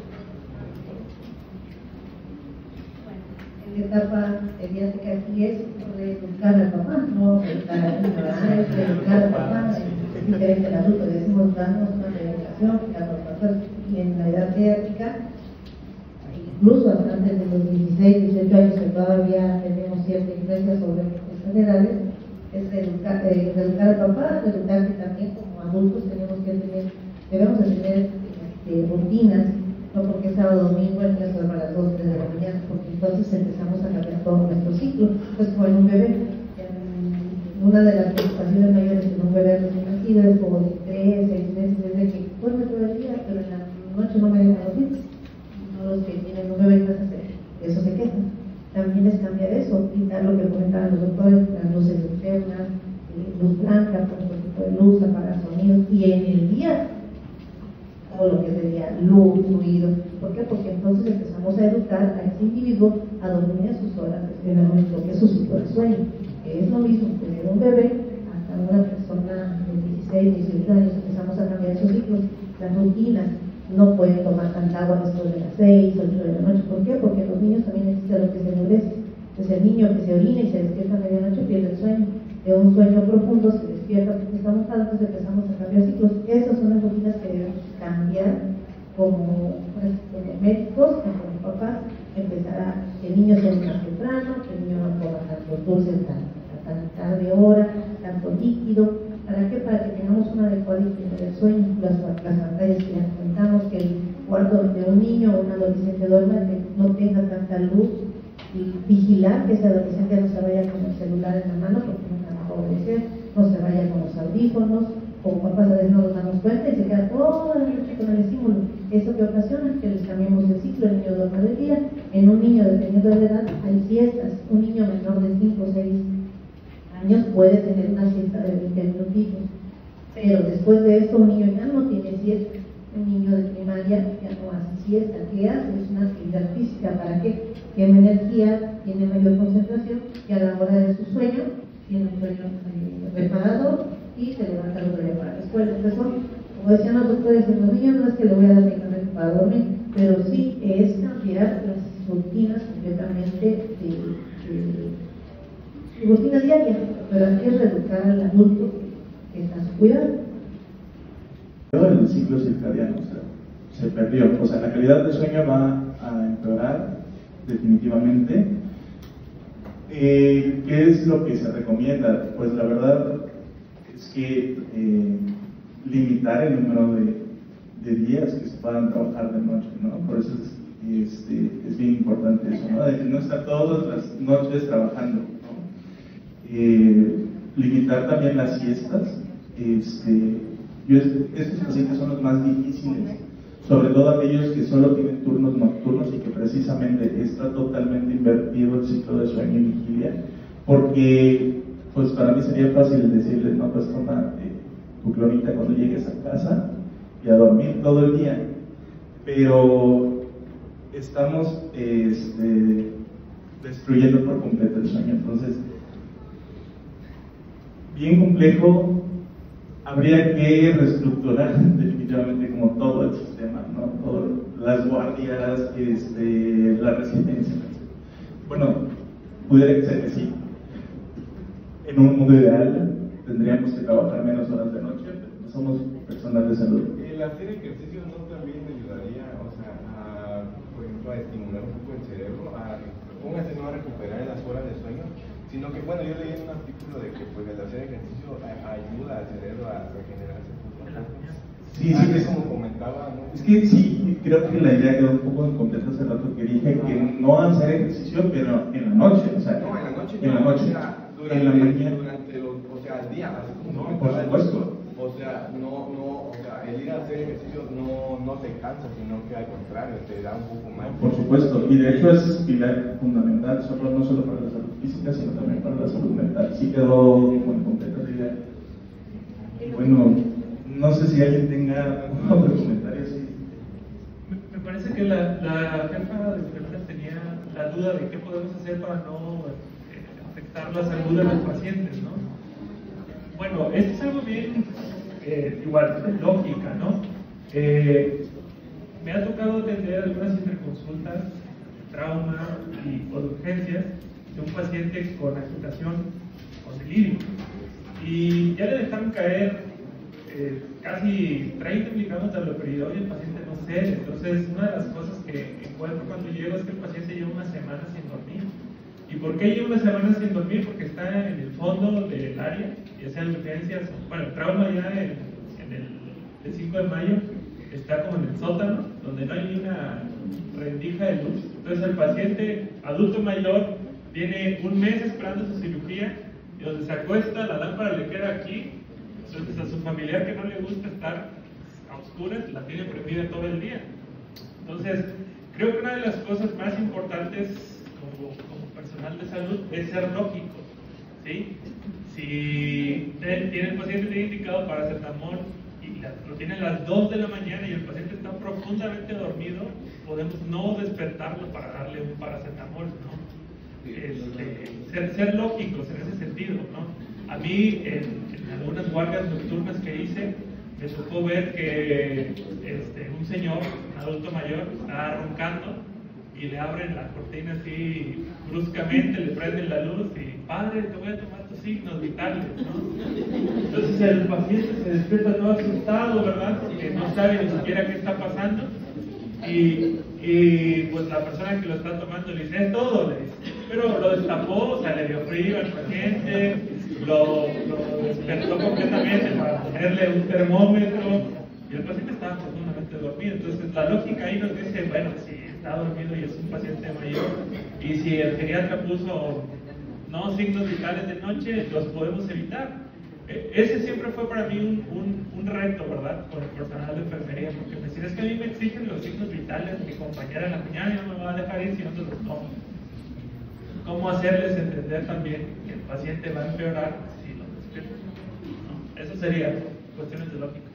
Speaker 5: En la etapa pediátrica aquí es reeducar al papá, no educar al niño, es reeducar al papá. Es diferente al adulto, decimos darnos una reeducación, y en la edad pediátrica, incluso hasta antes de los 16, 18 años que todavía tenemos cierta influencia sobre estas edades, es reeducar al papá, reeducar que también como adultos debemos de tener rutinas, no porque es sábado domingo el niño se duerme a las 2, 3 de la mañana, porque entonces empezamos a cambiar todo nuestro ciclo. Pues como en un bebé, una de las preocupaciones mayores en un bebé recién nacido es como de 3, 6 meses, es de que duerme todo el día, pero en la noche no me deja dormir. No los que tienen un bebé en casa, eso se quejan. También es cambiar eso, quitar lo que comentaban los doctores, las luces externas, luz blanca, por otro tipo de luz, apagar sonidos, y en el día todo lo que sería luz, ruido. ¿Por qué? Porque entonces empezamos a educar a ese individuo a dormir a sus horas, en lo que es su ciclo de sueño. Es lo mismo tener un bebé hasta una persona de 16, 18 años, empezamos a cambiar sus ciclos, las rutinas. No pueden tomar tanta agua después de las 6, 8 de la noche. ¿Por qué? Porque los niños también existe lo que es enuresis. Entonces el niño que se orina y se despierta a medianoche pierde el sueño. De un sueño profundo se despierta porque está mojado, entonces empezamos a cambiar ciclos. Esas son las rutinas que debemos cambiar como médicos, como papás, empezar a que el niño sea más temprano, que el niño no coma tanto dulce a tan tarde hora, tanto líquido. ¿Para qué? Para que tengamos una adecuada higiene del sueño, las pantallas que ya comentamos, que el cuarto donde un niño o un adolescente duerma, que no tenga tanta luz, y vigilar que ese adolescente no se vaya con el celular en la mano, porque nunca va a obedecer, no se vaya con los audífonos, como papás a veces no nos damos cuenta y se queda toda la noche con el estímulo. Eso que ocasiona que les cambiemos el ciclo, el niño duerma de día. En un niño, dependiendo de la edad, hay siestas. Un niño menor de 5 o 6 años puede tener una siesta de 20 minutitos, pero después de esto un niño ya no tiene siesta. Un niño de primaria ya no hace siesta. ¿Qué hace? Es una actividad física. ¿Para qué? Tiene energía, tiene mayor concentración y a la hora de su sueño tiene un sueño reparador y se levanta el otro día para la escuela. Entonces, como decían los doctores, en los niños no es que le voy a dar medicamento para dormir, pero sí es cambiar las rutinas completamente de rutina diaria, pero aquí es reeducar al adulto que está a su cuidado.
Speaker 6: En el ciclo circadiano, o sea, se perdió. O sea, la calidad de sueño va a empeorar definitivamente. ¿Qué es lo que se recomienda? Pues la verdad es que limitar el número de días que se puedan trabajar de noche, ¿no? Por eso es bien importante eso, ¿no? De que no estar todas las noches trabajando, ¿no? Limitar también las siestas. Estos pacientes son los más difíciles, sobre todo aquellos que solo tienen turnos nocturnos y que precisamente está totalmente invertido el ciclo de sueño y vigilia, porque pues para mí sería fácil decirles, no, pues toma tu clonita cuando llegues a casa y a dormir todo el día, pero estamos destruyendo por completo el sueño. Entonces, bien complejo. Habría que reestructurar definitivamente como todo el sistema, ¿no? Todo, las guardias, la residencia. Bueno, pudiera ser que sí. En un mundo ideal tendríamos que trabajar menos horas de noche, pero no somos personal de salud.
Speaker 8: El hacer ejercicio no también ayudaría, o sea, por ejemplo, a estimular un poco el cerebro, póngase no a recuperar las horas de sueño, sino que, bueno, yo leí en un artículo de que pues el hacer ejercicio ayuda al cerebro a regenerarse.
Speaker 6: Sí,
Speaker 8: es como comentaba, ¿no?
Speaker 6: Es que sí, creo que la idea quedó un poco incompleta hace rato, que dije que no hacer ejercicio, pero en la noche, o sea,
Speaker 8: no, en la noche,
Speaker 6: en la noche,
Speaker 8: durante,
Speaker 6: en la mañana,
Speaker 8: durante al día, así como
Speaker 6: no, por supuesto.
Speaker 8: O sea, o sea, el ir a hacer ejercicio no te cansa, sino que al contrario, te da un poco más.
Speaker 6: Por supuesto, y de hecho es pilar fundamental, no solo para la salud física, sino también para la salud mental. Sí quedó muy completa la idea. Bueno, no sé si alguien tenga otro comentario. Sí.
Speaker 4: Me parece que la jefa de enfermeras tenía la duda de qué podemos hacer para no afectar la salud de los pacientes, ¿no? Bueno, esto es algo bien, igual, de lógica, ¿no? Me ha tocado atender algunas interconsultas de trauma o de urgencias de un paciente con agitación, con delirio. Y ya le dejaron caer casi 30 miligramos de haloperidol y el paciente no cede. Entonces, una de las cosas que encuentro cuando llego es que el paciente lleva una semana sin dormir. ¿Y por qué lleva una semana sin dormir? Porque está en el fondo del área, ya sea en urgencias, bueno, el trauma ya el 5 de mayo está como en el sótano, donde no hay ni una rendija de luz. Entonces el paciente adulto mayor tiene un mes esperando su cirugía y donde se acuesta, la lámpara le queda aquí. Entonces a su familiar que no le gusta estar a oscuras, la tiene prendida todo el día. Entonces, creo que una de las cosas más importantes como personal de salud es ser lógico, ¿sí? Si el paciente tiene indicado paracetamol y lo tiene a las 2 de la mañana y el paciente está profundamente dormido, podemos no despertarlo para darle un paracetamol, ¿no? Ser lógicos en ese sentido, ¿no? A mí, en algunas guardias nocturnas que hice, me tocó ver que un señor, un adulto mayor, estaba roncando y le abren la cortina así bruscamente, le prenden la luz y, padre, te voy a tomar tus signos vitales, ¿no? Entonces el paciente se despierta todo asustado, ¿verdad? Porque no sabe ni siquiera qué está pasando y pues la persona que lo está tomando le dice, es todo, le dice. Pero lo destapó, o sea, le dio frío al paciente, lo despertó completamente para ponerle un termómetro y el paciente estaba profundamente dormido. Entonces la lógica ahí nos dice, bueno, si está dormido y es un paciente mayor y si el geriatra puso no signos vitales de noche, los podemos evitar. Ese siempre fue para mí un reto, ¿verdad? Con el personal de enfermería, porque me decían, es que a mí me exigen los signos vitales, mi compañera en la mañana ya no me va a dejar ir si no se los tomo. ¿Cómo hacerles entender también que el paciente va a empeorar si lo despierta? ¿No? Eso sería cuestiones de lógica.